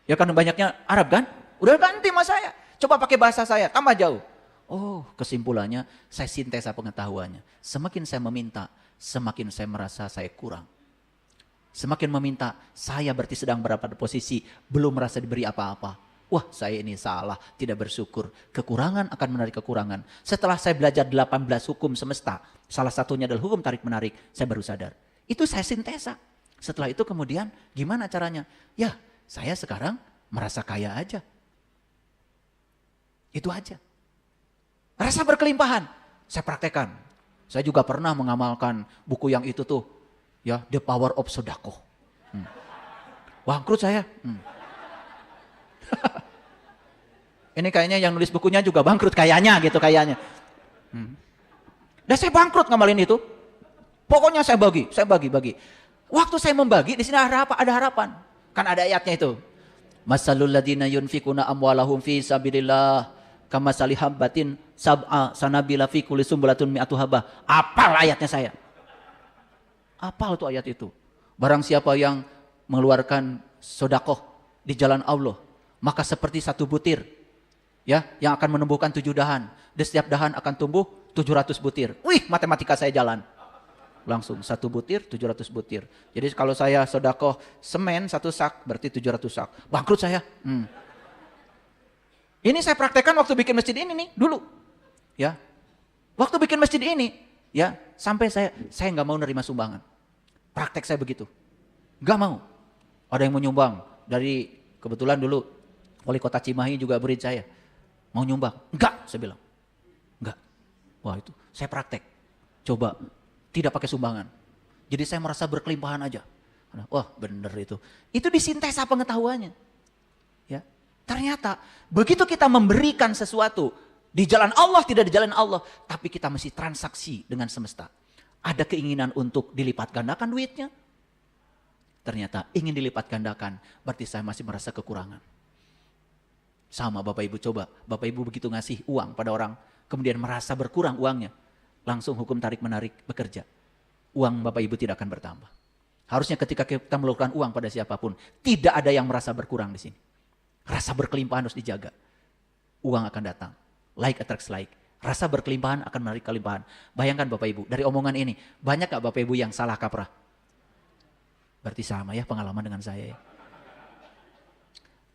Speaker 1: Ya kan banyaknya Arab kan? Udah ganti sama saya. Coba pakai bahasa saya, tambah jauh. Oh, kesimpulannya saya sintesa pengetahuannya. Semakin saya meminta, semakin saya merasa saya kurang. Semakin meminta, saya berarti sedang berada pada posisi belum merasa diberi apa-apa. Wah, saya ini salah, tidak bersyukur. Kekurangan akan menarik kekurangan. Setelah saya belajar 18 hukum semesta, salah satunya adalah hukum tarik-menarik, saya baru sadar. Itu saya sintesa. Setelah itu kemudian gimana caranya? Ya, saya sekarang merasa kaya aja. Itu aja. Rasa berkelimpahan, saya praktekkan. Saya juga pernah mengamalkan buku yang itu tuh, ya, The Power of Sodako. Bangkrut saya. Ini kayaknya yang nulis bukunya juga bangkrut kayaknya gitu kayaknya. Dan saya bangkrut ngamalin itu. Pokoknya saya bagi. Waktu saya membagi di sini ada harapan. Kan ada ayatnya itu. Masalul ladina yunfikuna amwalahum fi sabilillah kamasali habbatin sab'a sanabila fi kulli sumbulatun mi'atu habah. Apal ayatnya saya. Apal tuh ayat itu. Barang siapa yang mengeluarkan sedekah di jalan Allah, maka seperti satu butir, ya, yang akan menumbuhkan 7 dahan. Dan setiap dahan akan tumbuh 700 butir. Wih, matematika saya jalan. Langsung 1 butir, 700 butir. Jadi kalau saya sedekah semen 1 sak, berarti 700 sak. Bangkrut saya. Ini saya praktekkan waktu bikin masjid ini nih, dulu. Ya. Waktu bikin masjid ini, ya, sampai saya nggak mau nerima sumbangan. Praktek saya begitu. Nggak mau. Ada yang mau nyumbang. Dari kebetulan dulu wali kota Cimahi juga murid saya. Mau nyumbang? Enggak, saya bilang. Enggak. Wah itu, saya praktek. Coba, tidak pakai sumbangan. Jadi saya merasa berkelimpahan aja. Wah bener itu. Itu disintesa pengetahuannya. Ya, ternyata begitu kita memberikan sesuatu di jalan Allah, tidak di jalan Allah. Tapi kita mesti transaksi dengan semesta. Ada keinginan untuk dilipat gandakan duitnya. Ternyata ingin dilipat gandakan, berarti saya masih merasa kekurangan. Sama Bapak Ibu, coba Bapak Ibu begitu ngasih uang pada orang, kemudian merasa berkurang uangnya, langsung hukum tarik menarik bekerja. Uang Bapak Ibu tidak akan bertambah. Harusnya ketika kita melakukan uang pada siapapun, tidak ada yang merasa berkurang di sini. Rasa berkelimpahan harus dijaga. Uang akan datang, like attracts like. Rasa berkelimpahan akan menarik kelimpahan. Bayangkan Bapak Ibu, dari omongan ini, banyak gak Bapak Ibu yang salah kaprah? Berarti sama ya pengalaman dengan saya ya.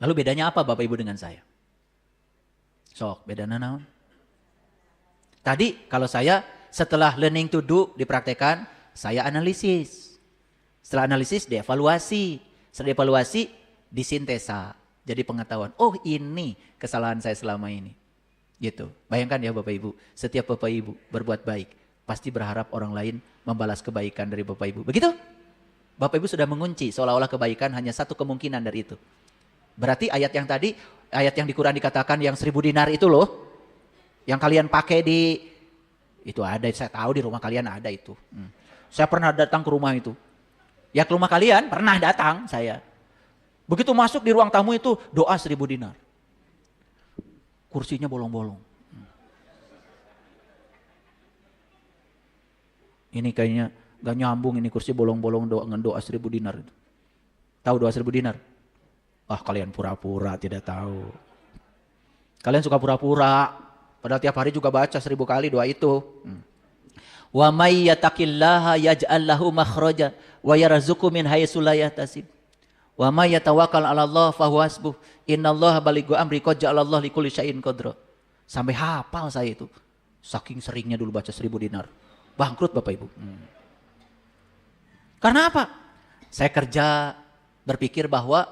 Speaker 1: Lalu bedanya apa Bapak Ibu dengan saya? Sok, bedanya naon? Tadi kalau saya setelah learning to do dipraktekkan, saya analisis. Setelah analisis dievaluasi. Setelah dievaluasi disintesa. Jadi pengetahuan, oh ini kesalahan saya selama ini. Gitu. Bayangkan ya Bapak Ibu, setiap Bapak Ibu berbuat baik, pasti berharap orang lain membalas kebaikan dari Bapak Ibu. Begitu? Bapak Ibu sudah mengunci seolah-olah kebaikan hanya satu kemungkinan dari itu. Berarti ayat yang tadi, ayat yang di Quran dikatakan yang 1000 dinar itu loh. Yang kalian pakai di, itu ada, saya tahu di rumah kalian ada itu. Saya pernah datang ke rumah itu. Ya ke rumah kalian, pernah datang saya. Begitu masuk di ruang tamu itu, doa 1000 dinar. Kursinya bolong-bolong. Ini kayaknya gak nyambung ini kursi bolong-bolong doa 1000 dinar itu. Tahu doa 1000 dinar? Ah kalian pura-pura tidak tahu. Kalian suka pura-pura. Padahal tiap hari juga baca 1000 kali doa itu. Wa may yattaqillaha yaj'al lahu makhraja wa yarzuqhu min haitsu la yahtasib. Wa may yatawakkal 'ala Allah fa huwa hasbuh. Innallaha balighu amri qad ja'alallahu likulli syai'in qadra. Sampai hafal saya itu. Saking seringnya dulu baca 1000 dinar. Bangkrut Bapak Ibu. Karena apa? Saya kerja berpikir bahwa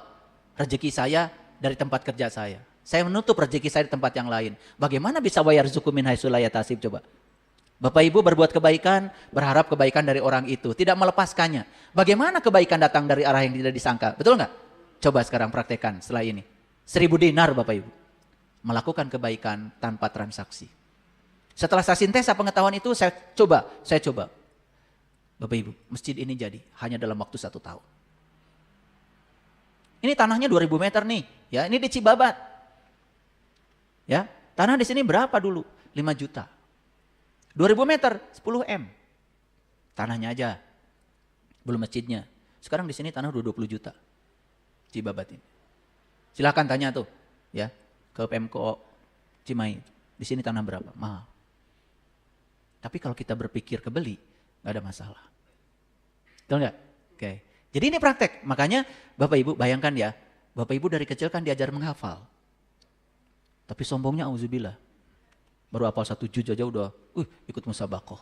Speaker 1: rezeki saya dari tempat kerja saya. Saya menutup rezeki saya di tempat yang lain. Bagaimana bisa wa yarzuqhu min haitsu la yahtasib coba? Bapak Ibu berbuat kebaikan, berharap kebaikan dari orang itu, tidak melepaskannya. Bagaimana kebaikan datang dari arah yang tidak disangka? Betul nggak? Coba sekarang praktekkan setelah ini. 1000 dinar Bapak Ibu. Melakukan kebaikan tanpa transaksi. Setelah saya sintesa pengetahuan itu, saya coba. Bapak Ibu, masjid ini jadi hanya dalam waktu 1 tahun. Ini tanahnya 2000 meter nih, ya ini di Cibabat. Ya, tanah di sini berapa dulu? 5 juta. 2000 meter, 10 M. Tanahnya aja. Belum masjidnya. Sekarang di sini tanah udah 20 juta. Cibabat ini. Silahkan tanya tuh, ya, ke Pemko Cimahi. Di sini tanah berapa? Mahal. Tapi kalau kita berpikir kebeli, nggak ada masalah. Betul nggak? Oke. Jadi ini praktek. Makanya Bapak Ibu bayangkan ya, Bapak Ibu dari kecil kan diajar menghafal. Tapi sombongnya auzubillah. Baru hafal 1 juz aja udah, ikut musabaqah.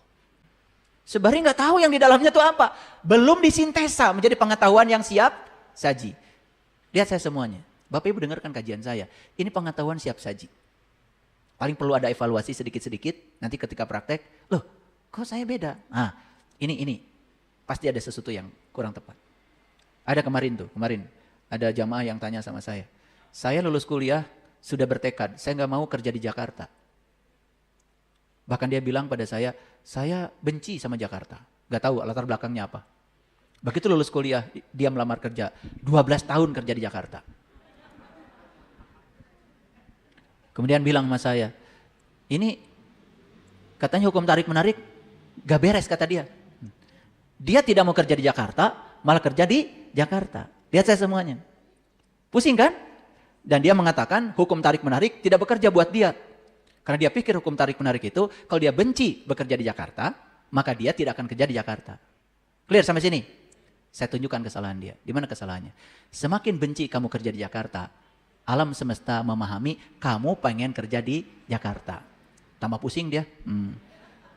Speaker 1: Sebenarnya nggak tahu yang di dalamnya tuh apa. Belum disintesa menjadi pengetahuan yang siap saji. Lihat saya semuanya. Bapak Ibu dengarkan kajian saya. Ini pengetahuan siap saji. Paling perlu ada evaluasi sedikit-sedikit. Nanti ketika praktek, loh kok saya beda? Nah ini. Pasti ada sesuatu yang kurang tepat. Ada kemarin ada jamaah yang tanya sama saya. Saya lulus kuliah, sudah bertekad, saya nggak mau kerja di Jakarta. Bahkan dia bilang pada saya benci sama Jakarta. Gak tahu latar belakangnya apa. Begitu lulus kuliah, dia melamar kerja. 12 tahun kerja di Jakarta. Kemudian bilang sama saya, ini katanya hukum tarik menarik gak beres kata dia. Dia tidak mau kerja di Jakarta, malah kerja di Jakarta. Lihat saya semuanya. Pusing kan? Dan dia mengatakan hukum tarik menarik tidak bekerja buat dia. Karena dia pikir hukum tarik menarik itu, kalau dia benci bekerja di Jakarta, maka dia tidak akan kerja di Jakarta. Clear sampai sini? Saya tunjukkan kesalahan dia. Di mana kesalahannya? Semakin benci kamu kerja di Jakarta, alam semesta memahami kamu pengen kerja di Jakarta. Tambah pusing dia.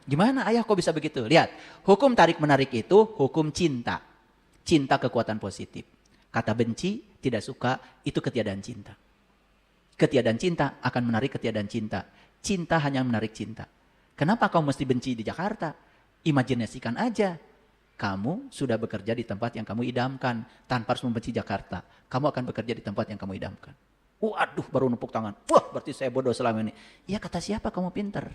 Speaker 1: Gimana ayah kok bisa begitu? Lihat, hukum tarik menarik itu hukum cinta. Cinta kekuatan positif. Kata benci, tidak suka, itu ketiadaan cinta. Ketiadaan cinta akan menarik ketiadaan cinta. Cinta hanya menarik cinta. Kenapa kau mesti benci di Jakarta? Imajinasikan aja. Kamu sudah bekerja di tempat yang kamu idamkan. Tanpa harus membenci Jakarta. Kamu akan bekerja di tempat yang kamu idamkan. Waduh, baru nepuk tangan. Wah, berarti saya bodoh selama ini. Ya kata siapa kamu pinter?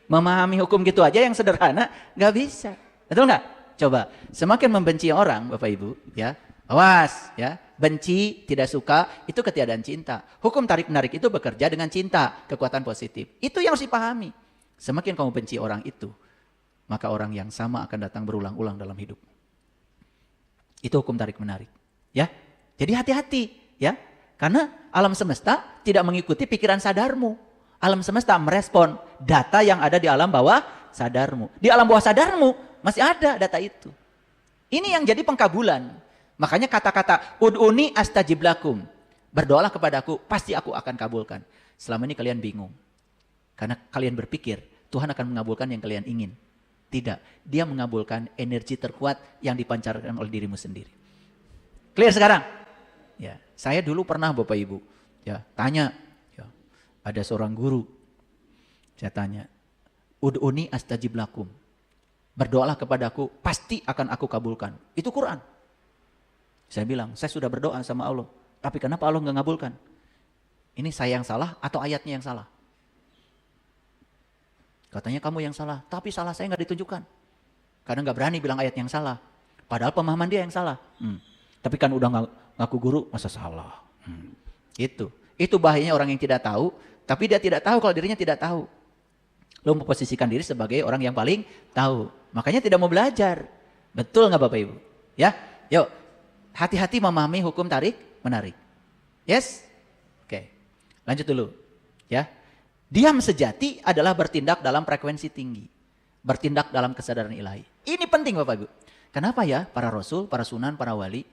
Speaker 1: Memahami hukum gitu aja yang sederhana, gak bisa. Betul gak? Coba, semakin membenci orang, Bapak Ibu, ya, awas, ya, benci, tidak suka, itu ketiadaan cinta. Hukum tarik menarik itu bekerja dengan cinta, kekuatan positif. Itu yang harus dipahami. Semakin kamu benci orang itu, maka orang yang sama akan datang berulang-ulang dalam hidup. Itu hukum tarik menarik, ya. Jadi hati-hati, ya, karena alam semesta tidak mengikuti pikiran sadarmu. Alam semesta merespon data yang ada di alam bawah sadarmu. Di alam bawah sadarmu masih ada data itu. Ini yang jadi pengkabulan. Makanya kata-kata ud'uni astajib lakum. Berdoalah kepadaku, pasti aku akan kabulkan. Selama ini kalian bingung. Karena kalian berpikir Tuhan akan mengabulkan yang kalian ingin. Tidak, dia mengabulkan energi terkuat yang dipancarkan oleh dirimu sendiri. Clear sekarang? Ya, saya dulu pernah Bapak Ibu, ya, tanya, ya, ada seorang guru, saya tanya, ud'uni astajib lakum. Berdoalah kepadaku, pasti akan aku kabulkan. Itu Quran. Saya bilang, saya sudah berdoa sama Allah. Tapi kenapa Allah nggak ngabulkan? Ini saya yang salah atau ayatnya yang salah? Katanya kamu yang salah. Tapi salah saya nggak ditunjukkan. Karena nggak berani bilang ayat yang salah. Padahal pemahaman dia yang salah. Tapi kan udah ngaku guru, masa salah? Itu bahayanya orang yang tidak tahu. Tapi dia tidak tahu kalau dirinya tidak tahu. Lo memposisikan diri sebagai orang yang paling tahu. Makanya tidak mau belajar. Betul nggak Bapak Ibu? Ya, yuk. Hati-hati memahami hukum tarik menarik. Yes? Oke. Lanjut dulu. Ya. Diam sejati adalah bertindak dalam frekuensi tinggi. Bertindak dalam kesadaran ilahi. Ini penting Bapak Ibu. Kenapa ya para rasul, para sunan, para wali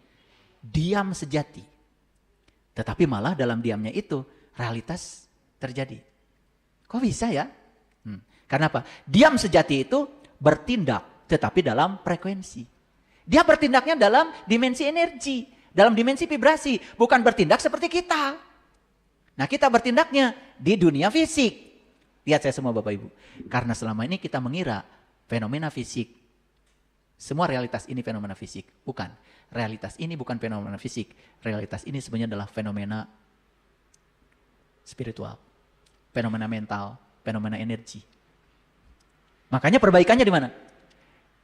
Speaker 1: diam sejati. Tetapi malah dalam diamnya itu realitas terjadi. Kok bisa ya? Karena apa? Diam sejati itu bertindak tetapi dalam frekuensi. Dia bertindaknya dalam dimensi energi, dalam dimensi vibrasi, bukan bertindak seperti kita. Nah, kita bertindaknya di dunia fisik. Lihat saya semua Bapak Ibu. Karena selama ini kita mengira fenomena fisik, semua realitas ini fenomena fisik. Bukan. Realitas ini bukan fenomena fisik. Realitas ini sebenarnya adalah fenomena spiritual, fenomena mental, fenomena energi. Makanya perbaikannya di mana?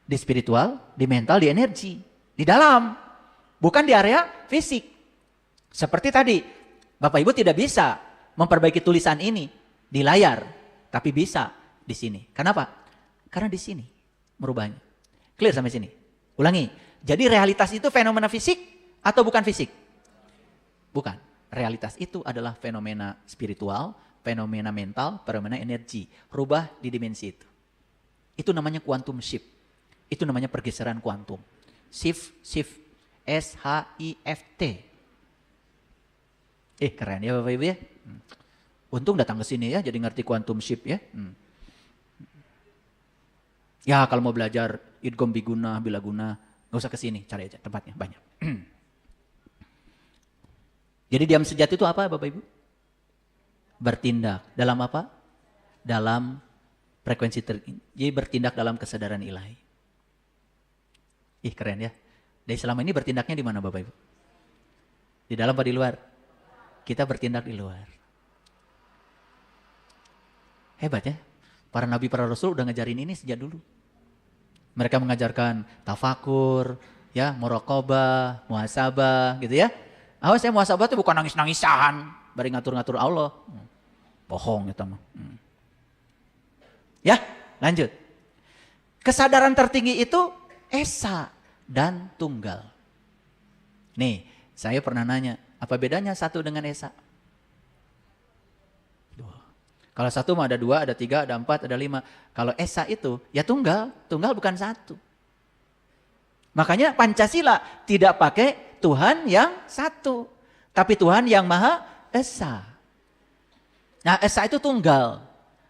Speaker 1: Di spiritual, di mental, di energi. Di dalam. Bukan di area fisik. Seperti tadi, Bapak Ibu tidak bisa memperbaiki tulisan ini di layar, tapi bisa di sini. Kenapa? Karena di sini merubahnya. Clear sampai sini? Ulangi. Jadi realitas itu fenomena fisik atau bukan fisik? Bukan. Realitas itu adalah fenomena spiritual, fenomena mental, fenomena energi. Rubah di dimensi itu. Itu namanya quantum shift. Itu namanya pergeseran kuantum. Shift. S-H-I-F-T. Keren ya Bapak Ibu ya. Untung datang ke sini ya, jadi ngerti quantum shift ya. Ya kalau mau belajar idgham biguna, bilaguna, gak usah ke sini, cari aja tempatnya banyak. Jadi diam sejati itu apa Bapak Ibu? Bertindak dalam apa? Dalam frekuensi jadi bertindak dalam kesadaran ilahi. Keren ya. Dari selama ini bertindaknya di mana Bapak Ibu? Di dalam apa di luar? Kita bertindak di luar. Hebat ya. Para nabi, para rasul udah ngajarin ini sejak dulu. Mereka mengajarkan tafakur, ya, muraqabah, muhasabah, gitu ya. Awas saya muhasabah itu bukan nangis-nangisan, bari ngatur-ngatur Allah. Bohong ya teman. Ya, lanjut. Kesadaran tertinggi itu esa dan tunggal. Nih, saya pernah nanya, apa bedanya satu dengan esa? Kalau satu mah ada dua, ada tiga, ada empat, ada lima. Kalau esa itu ya tunggal bukan satu. Makanya Pancasila tidak pakai Tuhan yang satu, tapi Tuhan yang Maha Esa. Nah esa itu tunggal.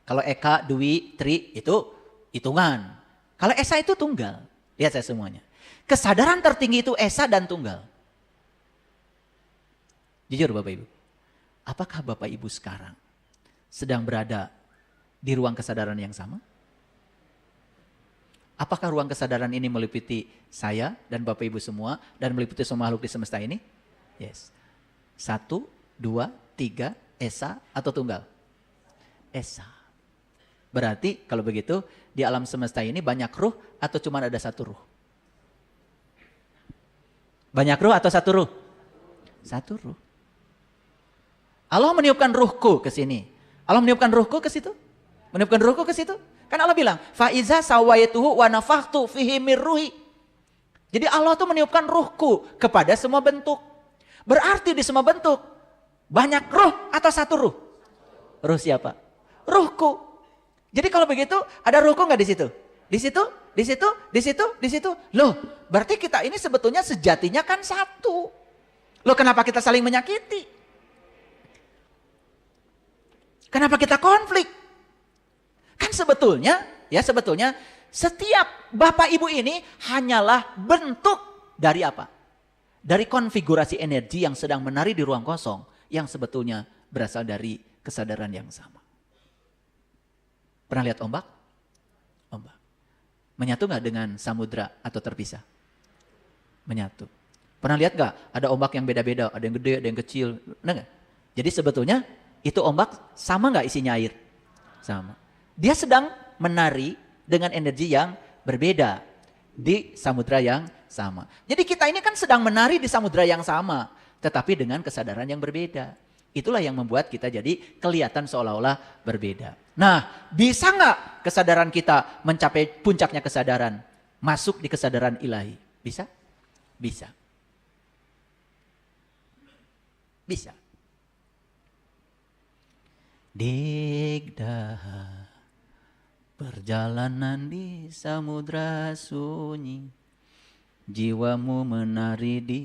Speaker 1: Kalau eka, dwi, tri itu hitungan. Kalau esa itu tunggal. Lihat saya semuanya. Kesadaran tertinggi itu esa dan tunggal. Jujur Bapak Ibu, apakah Bapak Ibu sekarang sedang berada di ruang kesadaran yang sama? Apakah ruang kesadaran ini meliputi saya dan Bapak Ibu semua dan meliputi semua makhluk di semesta ini? Yes. 1, 2, 3, esa atau tunggal? Esa. Berarti kalau begitu di alam semesta ini banyak ruh atau cuma ada satu ruh? Banyak ruh atau satu ruh? Satu ruh. Allah meniupkan ruhku ke sini. Allah meniupkan ruhku ke situ? Meniupkan ruhku ke situ? Kan Allah bilang, "Faiza sawaituhu wa nafakhtu fihi mir ruhi." Jadi Allah tuh meniupkan ruhku kepada semua bentuk. Berarti di semua bentuk banyak ruh atau satu ruh? Ruh siapa? Ruhku. Jadi kalau begitu ada ruhku nggak di situ? Di situ, di situ, di situ, di situ. Loh, berarti kita ini sebetulnya sejatinya kan satu. Loh, kenapa kita saling menyakiti? Kenapa kita konflik? Kan sebetulnya setiap Bapak Ibu ini hanyalah bentuk dari apa? Dari konfigurasi energi yang sedang menari di ruang kosong yang sebetulnya berasal dari kesadaran yang sama. Pernah lihat ombak? Ombak. Menyatu nggak dengan samudra atau terpisah? Menyatu. Pernah lihat nggak ada ombak yang beda-beda, ada yang gede, ada yang kecil, benar nggak? Jadi sebetulnya itu ombak sama nggak isinya air? Sama. Dia sedang menari dengan energi yang berbeda di samudra yang sama. Jadi kita ini kan sedang menari di samudra yang sama, tetapi dengan kesadaran yang berbeda. Itulah yang membuat kita jadi kelihatan seolah-olah berbeda. Nah, bisa nggak kesadaran kita mencapai puncaknya kesadaran? Masuk di kesadaran ilahi. Bisa? Bisa. Bisa. Digdah perjalanan di samudra sunyi, jiwamu menari di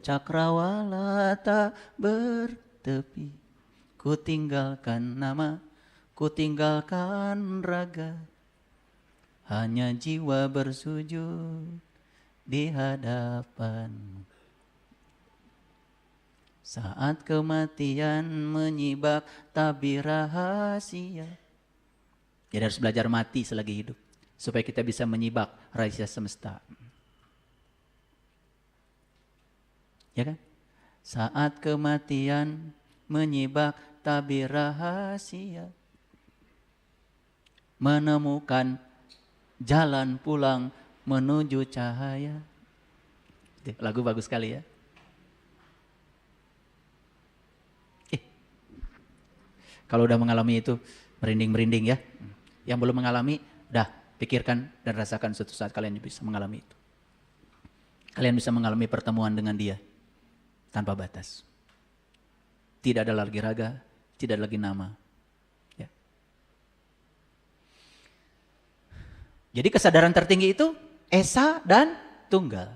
Speaker 1: cakrawala tak bertepi. Ku tinggalkan nama, ku tinggalkan raga, hanya jiwa bersujud di hadapanmu. Saat kematian menyibak tabir rahasia. Jadi harus belajar mati selagi hidup. Supaya kita bisa menyibak rahasia semesta. Ya kan? Saat kematian menyibak tabir rahasia. Menemukan jalan pulang menuju cahaya. Lagu bagus sekali ya. Kalau udah mengalami itu, merinding-merinding ya. Yang belum mengalami, udah pikirkan dan rasakan suatu saat kalian bisa mengalami itu. Kalian bisa mengalami pertemuan dengan dia tanpa batas. Tidak ada lagi raga, tidak ada lagi nama. Ya. Jadi kesadaran tertinggi itu Esa dan Tunggal.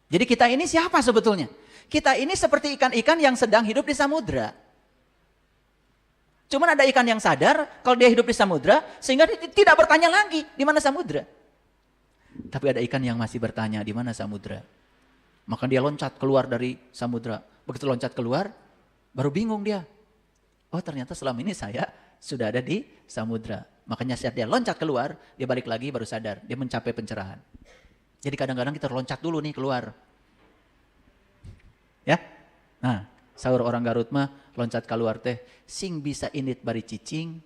Speaker 1: Jadi kita ini siapa sebetulnya? Kita ini seperti ikan-ikan yang sedang hidup di samudra. Cuman ada ikan yang sadar kalau dia hidup di samudra sehingga dia tidak bertanya lagi di mana samudra. Tapi ada ikan yang masih bertanya di mana samudra. Maka dia loncat keluar dari samudra. Begitu loncat keluar, baru bingung dia. Oh ternyata selama ini saya sudah ada di samudra. Makanya saat dia loncat keluar, dia balik lagi baru sadar. Dia mencapai pencerahan. Jadi kadang-kadang kita loncat dulu nih keluar. Ya, nah sahur orang Garut mah loncat keluar teh. Sing bisa init bari cicing,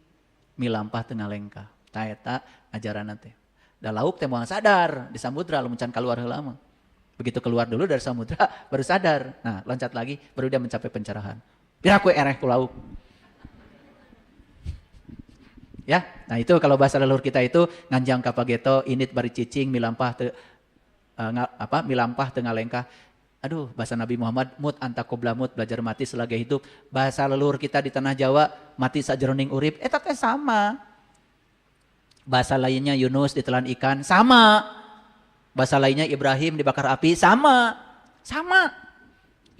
Speaker 1: milampah tengah lengkah. Taeta ajaran teh. Da lauk teh moal sadar di samudra lu mencan keluar heula mah. Begitu keluar dulu dari samudra baru sadar. Nah, loncat lagi baru dia mencapai pencerahan. Pira kue ereh ku lauk. Ya, nah itu kalau bahasa leluhur kita itu nganjang kapageto init bari cicing milampah milampah tengah lengkah. Aduh, bahasa Nabi Muhammad mut anta qobla mut belajar mati selagi hidup. Bahasa leluhur kita di tanah Jawa mati sajroning urip eta teh sama. Bahasa lainnya Yunus ditelan ikan sama. Bahasa lainnya Ibrahim dibakar api sama. Sama.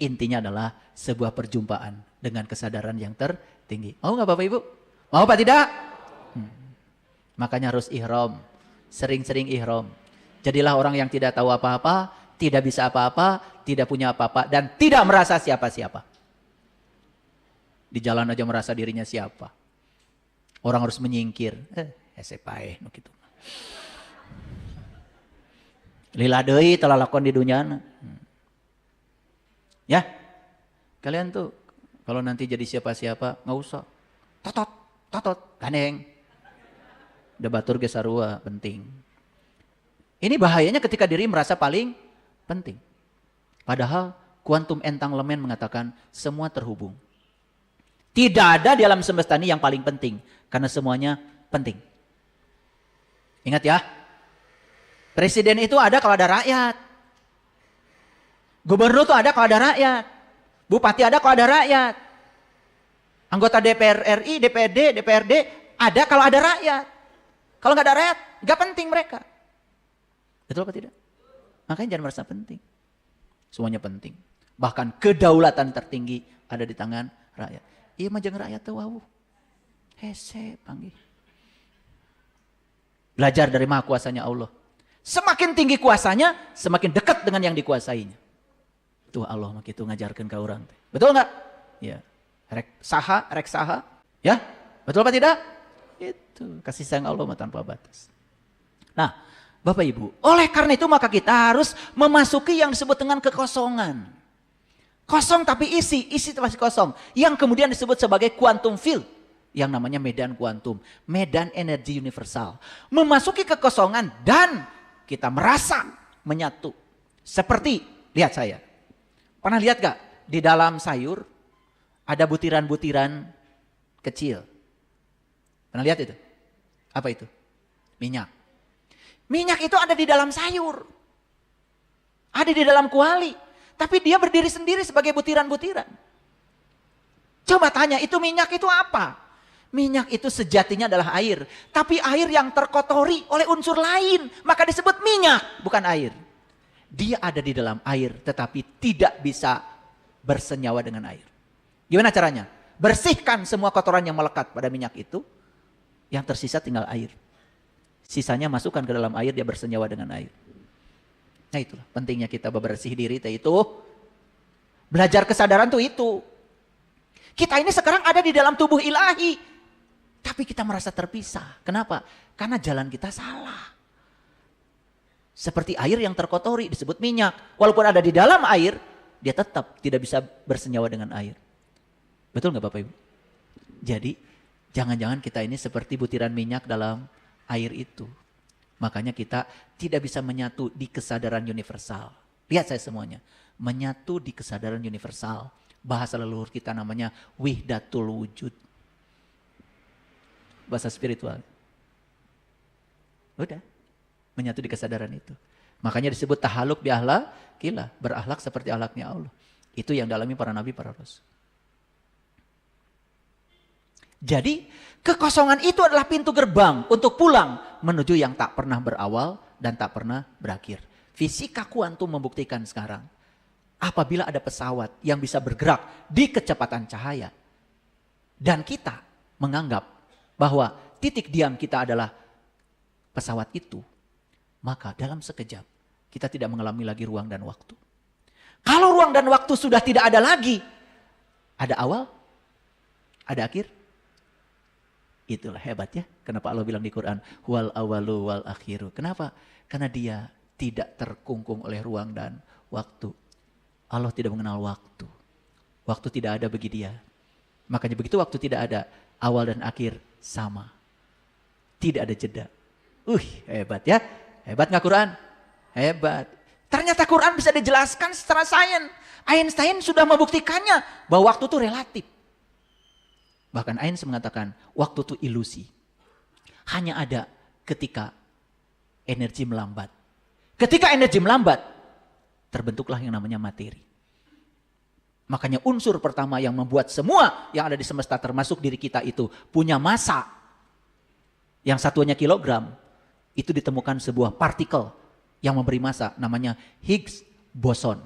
Speaker 1: Intinya adalah sebuah perjumpaan dengan kesadaran yang tertinggi. Mau nggak Bapak Ibu? Mau apa tidak? Makanya harus ihram. Sering-sering ihram. Jadilah orang yang tidak tahu apa-apa, tidak bisa apa-apa, tidak punya apa-apa, dan tidak merasa siapa-siapa. Di jalan aja merasa dirinya siapa. Orang harus menyingkir. Sepaeh no gitu. Lila deui telah lakon di dunyana. Ya. Kalian tuh kalau nanti jadi siapa-siapa nggak usah. Totot, gandeng. Debatur ge sarua penting. Ini bahayanya ketika diri merasa paling penting. Padahal kuantum entanglement mengatakan semua terhubung. Tidak ada di alam semesta ini yang paling penting. Karena semuanya penting. Ingat ya. Presiden itu ada kalau ada rakyat. Gubernur itu ada kalau ada rakyat. Bupati ada kalau ada rakyat. Anggota DPR RI, DPRD, DPRD ada kalau ada rakyat. Kalau nggak ada rakyat, nggak penting mereka. Betul apa tidak? Makanya jangan merasa penting. Semuanya penting. Bahkan kedaulatan tertinggi ada di tangan rakyat. Iya mah jangan rakyat tuh wow. Hese panggil. Belajar dari maha kuasanya Allah. Semakin tinggi kuasanya, semakin dekat dengan yang dikuasainya. Tuh Allah mak itu ngajarkan ke orang. Betul nggak? Ya. Rek saha. Ya, betul apa tidak? Itu kasih sayang Allah tanpa batas. Nah, Bapak Ibu, oleh karena itu maka kita harus memasuki yang disebut dengan kekosongan. Kosong tapi isi masih kosong. Yang kemudian disebut sebagai quantum field. Yang namanya medan kuantum, medan energi universal. Memasuki kekosongan dan kita merasa menyatu. Seperti, lihat saya. Pernah lihat gak? Di dalam sayur ada butiran-butiran kecil. Pernah lihat itu? Apa itu? Minyak. Minyak itu ada di dalam sayur. Ada di dalam kuali. Tapi dia berdiri sendiri sebagai butiran-butiran. Coba tanya, itu minyak itu apa? Minyak itu sejatinya adalah air. Tapi air yang terkotori oleh unsur lain. Maka disebut minyak, bukan air. Dia ada di dalam air tetapi tidak bisa bersenyawa dengan air. Gimana caranya? Bersihkan semua kotoran yang melekat pada minyak itu. Yang tersisa tinggal air. Sisanya masukkan ke dalam air, dia bersenyawa dengan air. Nah itulah pentingnya kita bebersih diri itu. Belajar kesadaran tuh itu. Kita ini sekarang ada di dalam tubuh ilahi. Tapi kita merasa terpisah. Kenapa? Karena jalan kita salah. Seperti air yang terkotori disebut minyak. Walaupun ada di dalam air, dia tetap tidak bisa bersenyawa dengan air. Betul nggak Bapak Ibu? Jadi jangan-jangan kita ini seperti butiran minyak dalam air itu. Makanya kita tidak bisa menyatu di kesadaran universal. Lihat saya semuanya. Menyatu di kesadaran universal. Bahasa leluhur kita namanya wihdatul wujud. bahasa spiritual. Udah, menyatu di kesadaran itu. Makanya disebut tahaluk bi akhlaqillah, berakhlak seperti akhlaknya Allah. Itu yang dialami para nabi, para rasul. Jadi kekosongan itu adalah pintu gerbang untuk pulang menuju yang tak pernah berawal dan tak pernah berakhir. Fisika kuantum membuktikan sekarang, apabila ada pesawat yang bisa bergerak di kecepatan cahaya, dan kita menganggap bahwa titik diam kita adalah pesawat itu, maka dalam sekejap kita tidak mengalami lagi ruang dan waktu. Kalau ruang dan waktu sudah tidak ada lagi, ada awal, ada akhir. Itulah hebat ya. Kenapa Allah bilang di Quran, wal awalu wal akhiru. Kenapa? Karena dia tidak terkungkung oleh ruang dan waktu. Allah tidak mengenal waktu. Waktu tidak ada bagi dia. Makanya begitu waktu tidak ada, awal dan akhir sama. Tidak ada jeda. Hebat ya. Hebat nggak Quran? Hebat. Ternyata Quran bisa dijelaskan secara sains. Einstein sudah membuktikannya bahwa waktu itu relatif. Bahkan Einstein mengatakan waktu itu ilusi. Hanya ada ketika energi melambat. Ketika energi melambat, terbentuklah yang namanya materi. Makanya unsur pertama yang membuat semua yang ada di semesta termasuk diri kita itu punya massa. Yang satuannya kilogram. Itu ditemukan sebuah partikel yang memberi massa namanya Higgs boson.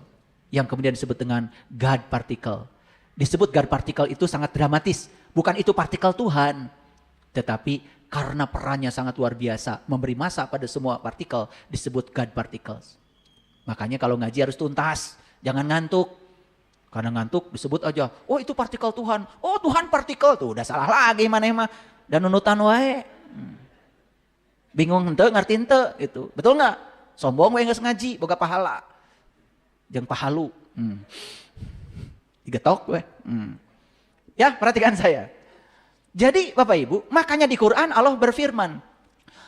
Speaker 1: Yang kemudian disebut dengan God particle. Disebut God particle itu sangat dramatis. Bukan itu partikel Tuhan. Tetapi karena perannya sangat luar biasa. Memberi massa pada semua partikel disebut God particles. Makanya kalau ngaji harus tuntas. Jangan ngantuk. Karena ngantuk disebut aja. Oh itu partikel Tuhan. Oh Tuhan partikel. Tuh udah salah lagi mana mah. Dan nunutan wae. Bingung ente ngerti ente. Gitu. Betul gak? Sombong wae geus ngaji. Boga pahala. Jeung pahalu. Digetok weh. Ya, perhatikan saya. Jadi Bapak Ibu, makanya di Quran Allah berfirman,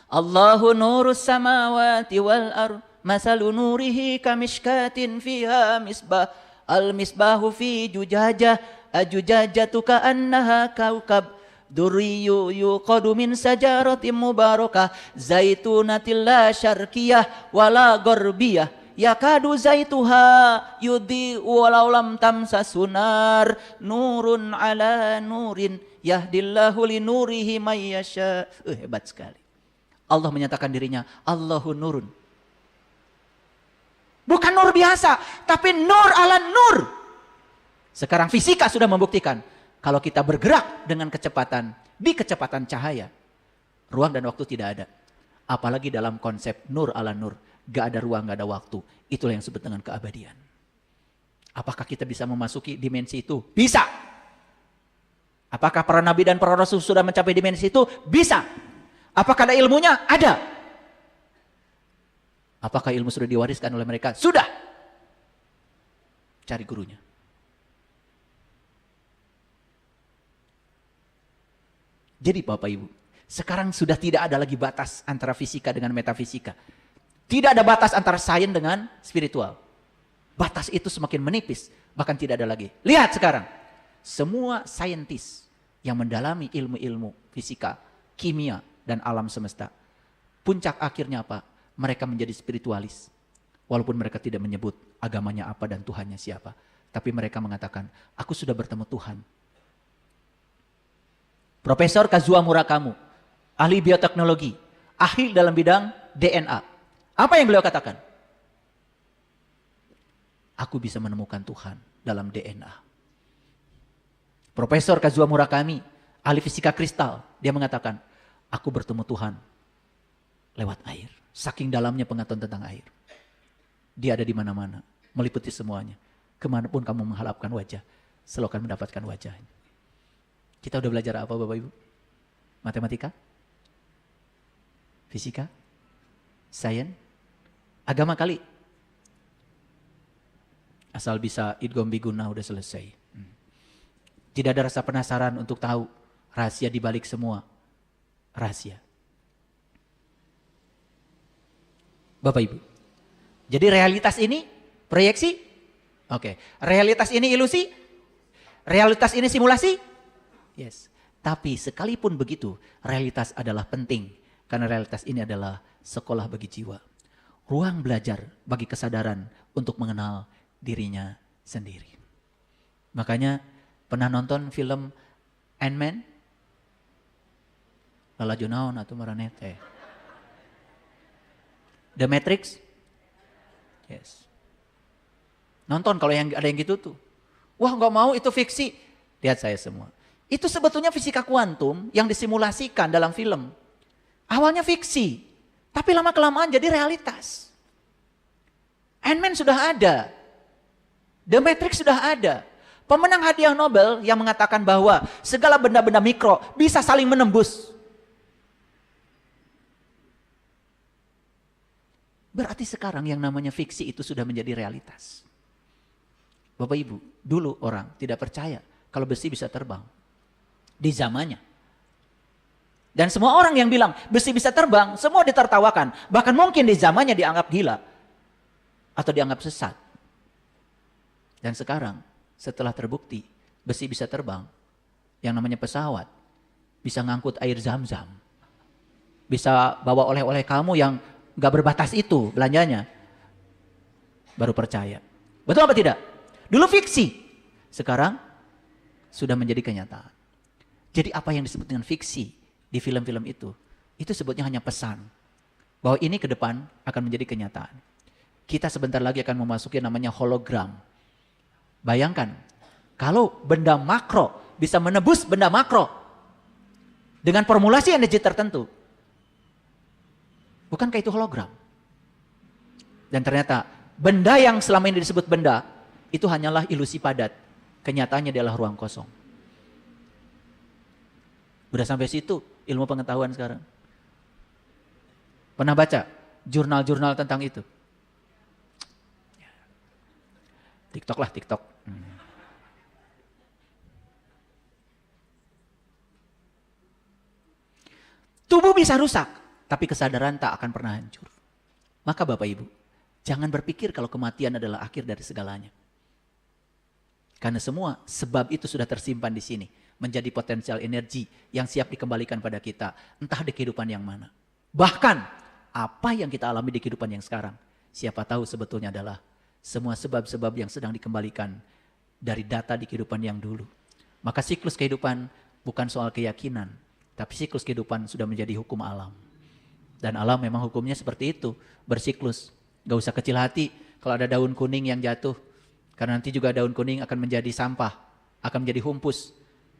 Speaker 1: Allahu nurus samawati wal ardh, masalu nurihi kamishkatin fiha misbah, al misbahu fi jujajah, ajujajatu ka'annaha kaukab, durriyu yuqadu min sajaratin mubarakah, zaitunatil la syarqiyah wala gharbiyah. Yakadu zaituha yudi walau lam tamsasunar nurun ala nurin yahdillahu li nurihi may yasha. Hebat sekali. Allah menyatakan dirinya Allahu nurun. Bukan nur biasa, tapi nur ala nur. Sekarang fisika sudah membuktikan kalau kita bergerak dengan kecepatan di kecepatan cahaya, ruang dan waktu tidak ada. Apalagi dalam konsep nur ala nur. Gak ada ruang, gak ada waktu. Itulah yang disebut dengan keabadian. Apakah kita bisa memasuki dimensi itu? Bisa. Apakah para nabi dan para rasul sudah mencapai dimensi itu? Bisa. Apakah ada ilmunya? Ada. Apakah ilmu sudah diwariskan oleh mereka? Sudah. Cari gurunya. Jadi Bapak Ibu, sekarang sudah tidak ada lagi batas antara fisika dengan metafisika. Tidak ada batas antara sains dengan spiritual. Batas itu semakin menipis, bahkan tidak ada lagi. Lihat sekarang, semua saintis yang mendalami ilmu-ilmu fisika, kimia, dan alam semesta. Puncak akhirnya apa? Mereka menjadi spiritualis. Walaupun mereka tidak menyebut agamanya apa dan Tuhannya siapa. Tapi mereka mengatakan, aku sudah bertemu Tuhan. Profesor Kazuo Murakami, ahli bioteknologi, ahli dalam bidang DNA. Apa yang beliau katakan? Aku bisa menemukan Tuhan dalam DNA. Profesor Kazuo Murakami, ahli fisika kristal, dia mengatakan, aku bertemu Tuhan lewat air. Saking dalamnya pengetahuan tentang air. Dia ada di mana-mana, meliputi semuanya. Kemanapun kamu menghalapkan wajah, selalu akan mendapatkan wajahnya. Kita udah belajar apa Bapak Ibu? Matematika? Fisika? Sains? Agama kali. Asal bisa idgham biguna udah selesai. Tidak ada rasa penasaran untuk tahu rahasia di balik semua rahasia. Bapak Ibu. Jadi realitas ini proyeksi? Oke. Realitas ini ilusi? Realitas ini simulasi? Yes. Tapi sekalipun begitu, realitas adalah penting. Karena realitas ini adalah sekolah bagi jiwa. Ruang belajar bagi kesadaran untuk mengenal dirinya sendiri. Makanya pernah nonton film Ant-Man? Lala Jonaon atau Maranet? The Matrix? Yes. Nonton kalau yang ada yang gitu tuh. Wah nggak mau, itu fiksi. Lihat saya semua. Itu sebetulnya fisika kuantum yang disimulasikan dalam film. Awalnya fiksi, tapi lama-kelamaan jadi realitas. Ant-Man sudah ada. The Matrix sudah ada. Pemenang hadiah Nobel yang mengatakan bahwa segala benda-benda mikro bisa saling menembus. Berarti sekarang yang namanya fiksi itu sudah menjadi realitas. Bapak Ibu, dulu orang tidak percaya kalau besi bisa terbang. Di zamannya. Dan semua orang yang bilang besi bisa terbang, semua ditertawakan. Bahkan mungkin di zamannya dianggap gila. Atau dianggap sesat. Dan sekarang, setelah terbukti besi bisa terbang, yang namanya pesawat, bisa ngangkut air zam-zam. Bisa bawa oleh-oleh kamu yang gak berbatas itu belanjanya. Baru percaya. Betul apa tidak? Dulu fiksi. Sekarang sudah menjadi kenyataan. Jadi apa yang disebut dengan fiksi di film-film itu sebutnya hanya pesan. Bahwa ini ke depan akan menjadi kenyataan. Kita sebentar lagi akan memasuki namanya hologram. Bayangkan, kalau benda makro bisa menebus benda makro dengan formulasi energi tertentu. Bukankah itu hologram? Dan ternyata benda yang selama ini disebut benda itu hanyalah ilusi padat. Kenyataannya adalah ruang kosong. Udah sampai situ ilmu pengetahuan sekarang. Pernah baca jurnal-jurnal tentang itu? TikTok lah, TikTok. Tubuh bisa rusak, tapi kesadaran tak akan pernah hancur. Maka Bapak Ibu, jangan berpikir kalau kematian adalah akhir dari segalanya. Karena semua sebab itu sudah tersimpan di sini. Menjadi potensial energi yang siap dikembalikan pada kita. Entah di kehidupan yang mana. Bahkan apa yang kita alami di kehidupan yang sekarang. Siapa tahu sebetulnya adalah semua sebab-sebab yang sedang dikembalikan dari data di kehidupan yang dulu. Maka siklus kehidupan bukan soal keyakinan. Tapi siklus kehidupan sudah menjadi hukum alam. Dan alam memang hukumnya seperti itu. Bersiklus. Gak usah kecil hati kalau ada daun kuning yang jatuh. Karena nanti juga daun kuning akan menjadi sampah. Akan menjadi humpus.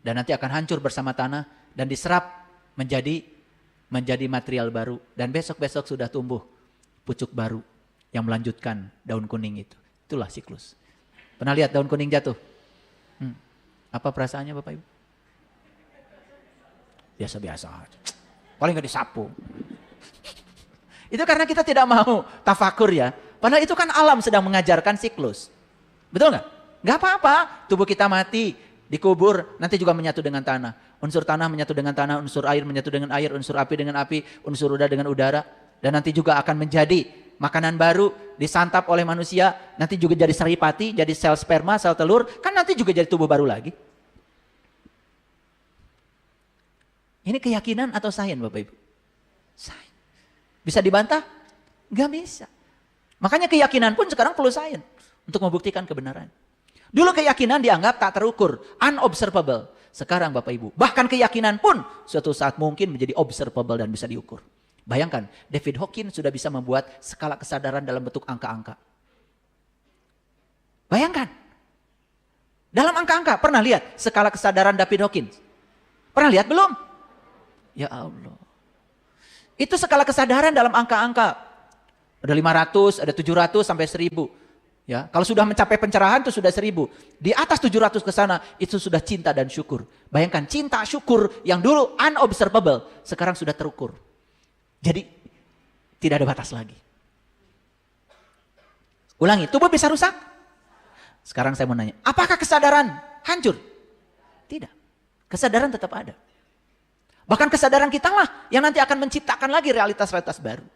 Speaker 1: Dan nanti akan hancur bersama tanah dan diserap menjadi material baru. Dan besok-besok sudah tumbuh pucuk baru yang melanjutkan daun kuning itu. Itulah siklus. Pernah lihat daun kuning jatuh? Apa perasaannya Bapak Ibu? Biasa-biasa aja. Paling gak disapu. Itu karena kita tidak mau tafakur ya. Padahal itu kan alam sedang mengajarkan siklus. Betul gak? Gak apa-apa. Tubuh kita mati. Dikubur, nanti juga menyatu dengan tanah. Unsur tanah menyatu dengan tanah, unsur air menyatu dengan air, unsur api dengan api, unsur udara dengan udara. Dan nanti juga akan menjadi makanan baru, disantap oleh manusia. Nanti juga jadi saripati, jadi sel sperma, sel telur. Kan nanti juga jadi tubuh baru lagi. Ini keyakinan atau sains Bapak Ibu? Sains. Bisa dibantah? Gak bisa. Makanya keyakinan pun sekarang perlu sains untuk membuktikan kebenaran. Dulu keyakinan dianggap tak terukur, unobservable. Sekarang Bapak Ibu, bahkan keyakinan pun suatu saat mungkin menjadi observable dan bisa diukur. Bayangkan, David Hawkins sudah bisa membuat skala kesadaran dalam bentuk angka-angka. Bayangkan, dalam angka-angka, pernah lihat skala kesadaran David Hawkins? Pernah lihat belum? Ya Allah. Itu skala kesadaran dalam angka-angka. Ada 500, ada 700 sampai 1000. Ya, kalau sudah mencapai pencerahan itu sudah 1000. Di atas 700 ke sana itu sudah cinta dan syukur. Bayangkan cinta syukur yang dulu unobservable sekarang sudah terukur. Jadi tidak ada batas lagi. Ulangi, tubuh bisa rusak? Sekarang saya mau nanya, apakah kesadaran hancur? Tidak. Kesadaran tetap ada. Bahkan kesadaran kita lah yang nanti akan menciptakan lagi realitas-realitas baru.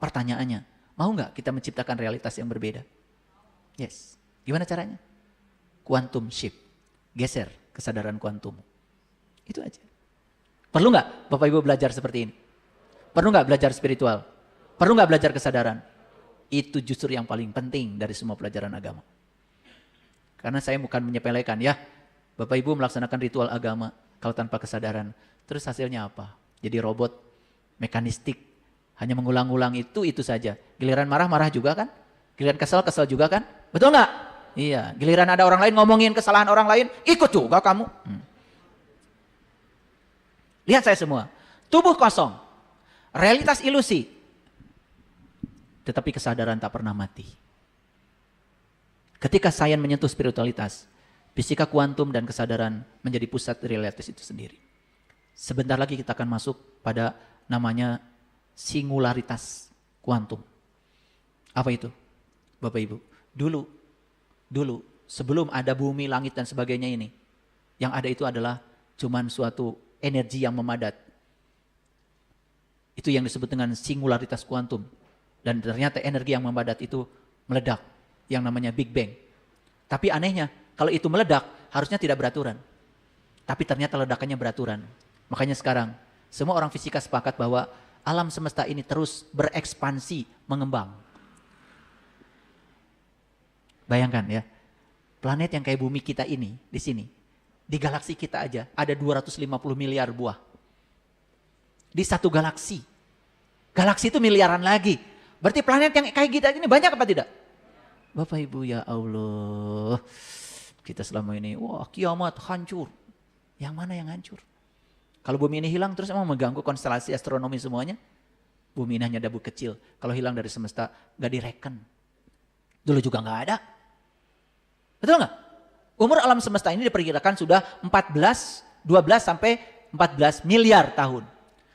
Speaker 1: Pertanyaannya, mau nggak kita menciptakan realitas yang berbeda? Yes. Gimana caranya? Quantum shift. Geser kesadaran kuantum. Itu aja. Perlu nggak Bapak Ibu belajar seperti ini? Perlu nggak belajar spiritual? Perlu nggak belajar kesadaran? Itu justru yang paling penting dari semua pelajaran agama. Karena saya bukan menyepelekan ya. Bapak Ibu melaksanakan ritual agama kalau tanpa kesadaran. Terus hasilnya apa? Jadi robot, mekanistik. Hanya mengulang-ulang itu saja. Giliran marah-marah juga kan? Giliran kesel-kesel juga kan? Betul nggak? Iya. Giliran ada orang lain ngomongin kesalahan orang lain, ikut juga kamu. Lihat saya semua. Tubuh kosong. Realitas ilusi. Tetapi kesadaran tak pernah mati. Ketika sains menyentuh spiritualitas, fisika kuantum dan kesadaran menjadi pusat realitas itu sendiri. Sebentar lagi kita akan masuk pada namanya singularitas kuantum. Apa itu? Bapak Ibu, dulu sebelum ada bumi, langit dan sebagainya ini, yang ada itu adalah cuman suatu energi yang memadat. Itu yang disebut dengan singularitas kuantum. Dan ternyata energi yang memadat itu meledak, yang namanya Big Bang. Tapi anehnya, kalau itu meledak, harusnya tidak beraturan. Tapi ternyata ledakannya beraturan. Makanya sekarang, semua orang fisika sepakat bahwa alam semesta ini terus berekspansi, mengembang. Bayangkan ya, planet yang kayak bumi kita ini, di sini, di galaksi kita aja, ada 250 miliar buah. Di satu galaksi. Galaksi itu miliaran lagi. Berarti planet yang kayak kita ini banyak apa tidak? Bapak Ibu ya Allah. Kita selama ini, wah kiamat hancur. Yang mana yang hancur? Kalau bumi ini hilang terus emang mengganggu konstelasi astronomi semuanya? Bumi ini hanya debu kecil. Kalau hilang dari semesta gak direken. Dulu juga gak ada. Betul gak? Umur alam semesta ini diperkirakan sudah 12 sampai 14 miliar tahun.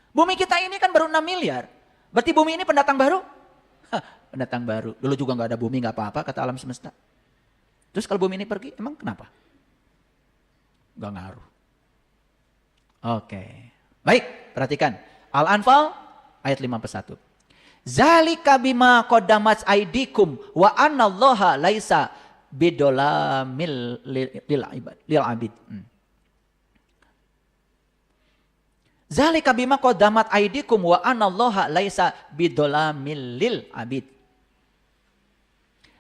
Speaker 1: Bumi kita ini kan baru 6 miliar. Berarti bumi ini pendatang baru? Pendatang baru. Dulu juga gak ada bumi, gak apa-apa kata alam semesta. Terus kalau bumi ini pergi, emang kenapa? Gak ngaruh. Oke. Baik, perhatikan. Al-Anfal ayat 51. Zalika bima qaddamat aidikum wa annallaha laisa bidolamil lil abid. Zalika bima qaddamat aidikum wa anallaha laisa bidolamil lil abid.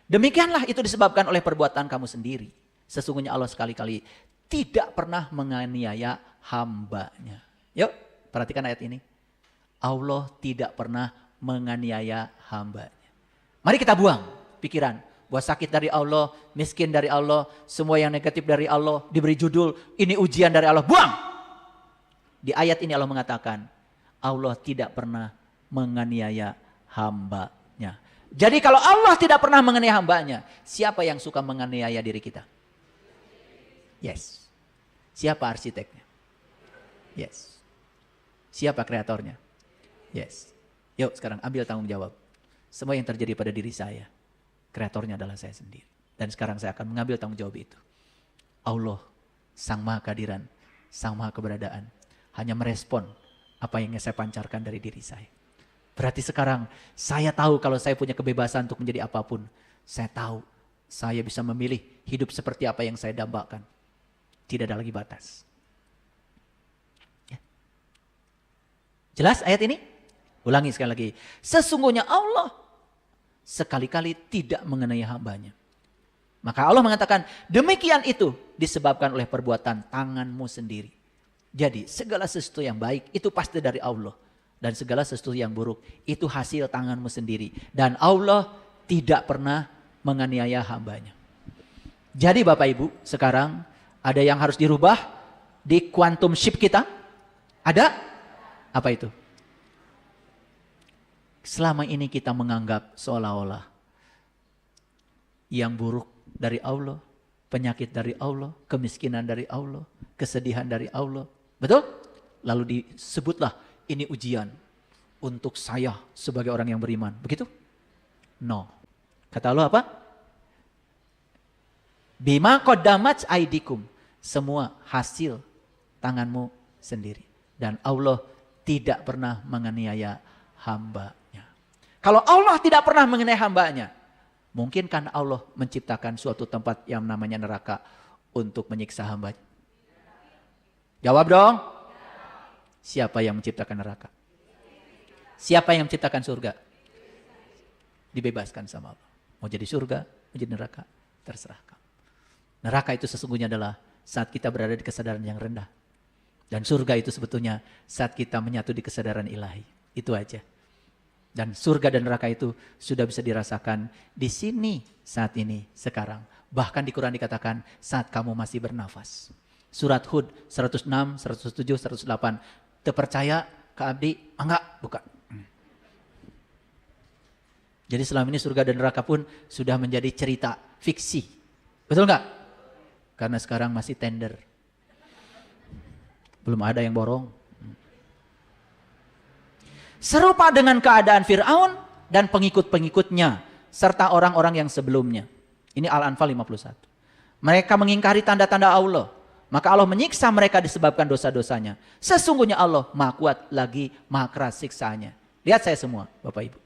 Speaker 1: Demikianlah itu disebabkan oleh perbuatan kamu sendiri. Sesungguhnya Allah sekali-kali tidak pernah menganiaya hambanya. Yuk, perhatikan ayat ini. Allah tidak pernah menganiaya hambanya. Mari kita buang pikiran bahwa sakit dari Allah, miskin dari Allah, semua yang negatif dari Allah, diberi judul ini ujian dari Allah. Buang! Di ayat ini Allah mengatakan, Allah tidak pernah menganiaya hambanya. Jadi kalau Allah tidak pernah menganiaya hambanya, siapa yang suka menganiaya diri kita? Yes. Siapa arsiteknya? Yes. Siapa kreatornya? Yes. Yuk sekarang ambil tanggung jawab. Semua yang terjadi pada diri saya, kreatornya adalah saya sendiri. Dan sekarang saya akan mengambil tanggung jawab itu. Allah, Sang Maha Kehadiran, Sang Maha Keberadaan, hanya merespon apa yang saya pancarkan dari diri saya. Berarti sekarang saya tahu kalau saya punya kebebasan untuk menjadi apapun. Saya tahu saya bisa memilih hidup seperti apa yang saya dambakan. Tidak ada lagi batas. Ya. Jelas ayat ini? Ulangi sekali lagi. Sesungguhnya Allah sekali-kali tidak mengenai hambanya. Maka Allah mengatakan demikian itu disebabkan oleh perbuatan tanganmu sendiri. Jadi segala sesuatu yang baik itu pasti dari Allah. Dan segala sesuatu yang buruk itu hasil tanganmu sendiri. Dan Allah tidak pernah menganiaya hambanya. Jadi Bapak Ibu sekarang ada yang harus dirubah di quantum ship kita? Ada? Apa itu? Selama ini kita menganggap seolah-olah yang buruk dari Allah, penyakit dari Allah, kemiskinan dari Allah, kesedihan dari Allah. Betul? Lalu disebutlah ini ujian untuk saya sebagai orang yang beriman. Begitu? No. Kata Allah apa? Bima qaddamat aidikum. Semua hasil tanganmu sendiri. Dan Allah tidak pernah menganiaya hambanya. Kalau Allah tidak pernah menganiaya hambanya, mungkin kan Allah menciptakan suatu tempat yang namanya neraka untuk menyiksa hambanya? Jawab dong. Siapa yang menciptakan neraka? Siapa yang menciptakan surga? Dibebaskan sama Allah. Mau jadi surga, mau jadi neraka, terserah kamu. Neraka itu sesungguhnya adalah saat kita berada di kesadaran yang rendah. Dan surga itu sebetulnya saat kita menyatu di kesadaran ilahi. Itu aja. Dan surga dan neraka itu sudah bisa dirasakan di sini, saat ini, sekarang. Bahkan di Quran dikatakan saat kamu masih bernafas. Surat Hud 106, 107, 108. Terpercaya ke abdi? Enggak, bukan. Jadi selama ini surga dan neraka pun sudah menjadi cerita fiksi. Betul enggak? Karena sekarang masih tender. Belum ada yang borong. Serupa dengan keadaan Fir'aun dan pengikut-pengikutnya serta orang-orang yang sebelumnya. Ini Al-Anfal 51. Mereka mengingkari tanda-tanda Allah, maka Allah menyiksa mereka disebabkan dosa-dosanya. Sesungguhnya Allah Maha Kuat lagi Maha Keras siksaannya. Lihat saya semua, Bapak Ibu.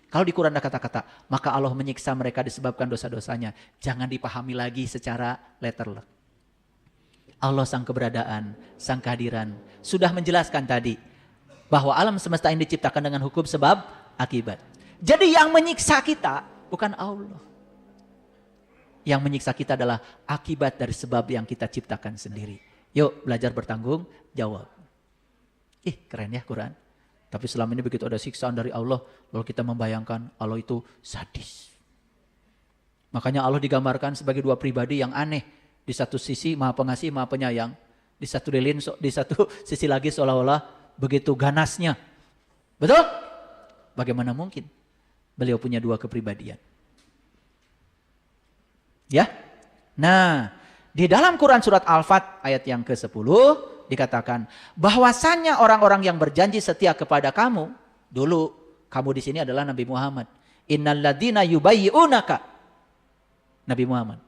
Speaker 1: Kalau di Quran ada kata-kata, maka Allah menyiksa mereka disebabkan dosa-dosanya. Jangan dipahami lagi secara letterlek. Allah sang keberadaan, sang kehadiran sudah menjelaskan tadi bahwa alam semesta ini diciptakan dengan hukum sebab akibat. Jadi yang menyiksa kita bukan Allah. Yang menyiksa kita adalah akibat dari sebab yang kita ciptakan sendiri. Yuk belajar bertanggung jawab. Keren ya Quran. Tapi selama ini begitu ada siksaan dari Allah, lalu kita membayangkan Allah itu sadis. Makanya Allah digambarkan sebagai dua pribadi yang aneh. Di satu sisi Maha Pengasih, Maha Penyayang. Di satu sisi lagi seolah-olah begitu ganasnya. Betul? Bagaimana mungkin beliau punya dua kepribadian? Ya. Nah, di dalam Quran surat Al-Fat ayat yang ke-10 dikatakan bahwasannya orang-orang yang berjanji setia kepada kamu, dulu kamu di sini adalah Nabi Muhammad. Innalladzina yubayyi'unaka. Nabi Muhammad.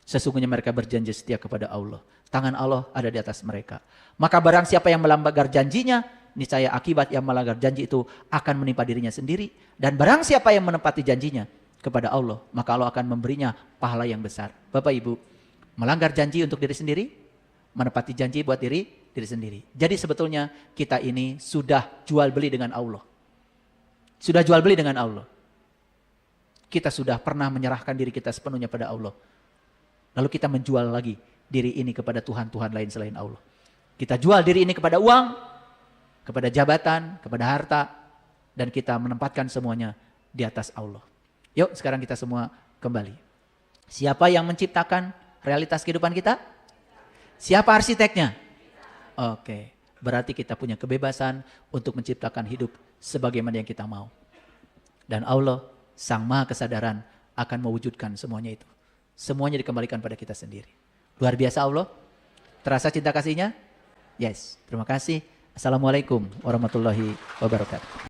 Speaker 1: Sesungguhnya mereka berjanji setia kepada Allah. Tangan Allah ada di atas mereka. Maka barang siapa yang melanggar janjinya, niscaya akibat yang melanggar janji itu akan menimpa dirinya sendiri. Dan barang siapa yang menepati janjinya kepada Allah, maka Allah akan memberinya pahala yang besar. Bapak Ibu, melanggar janji untuk diri sendiri, menepati janji buat diri sendiri. Jadi sebetulnya kita ini sudah jual beli dengan Allah. Sudah jual beli dengan Allah. Kita sudah pernah menyerahkan diri kita sepenuhnya pada Allah. Lalu kita menjual lagi diri ini kepada Tuhan-Tuhan lain selain Allah. Kita jual diri ini kepada uang, kepada jabatan, kepada harta. Dan kita menempatkan semuanya di atas Allah. Yuk sekarang kita semua kembali. Siapa yang menciptakan realitas kehidupan kita? Siapa arsiteknya? Oke, berarti kita punya kebebasan untuk menciptakan hidup sebagaimana yang kita mau. Dan Allah, Sang Maha Kesadaran, akan mewujudkan semuanya itu. Semuanya dikembalikan pada kita sendiri. Luar biasa Allah. Terasa cinta kasihnya? Yes. Terima kasih. Assalamualaikum warahmatullahi wabarakatuh.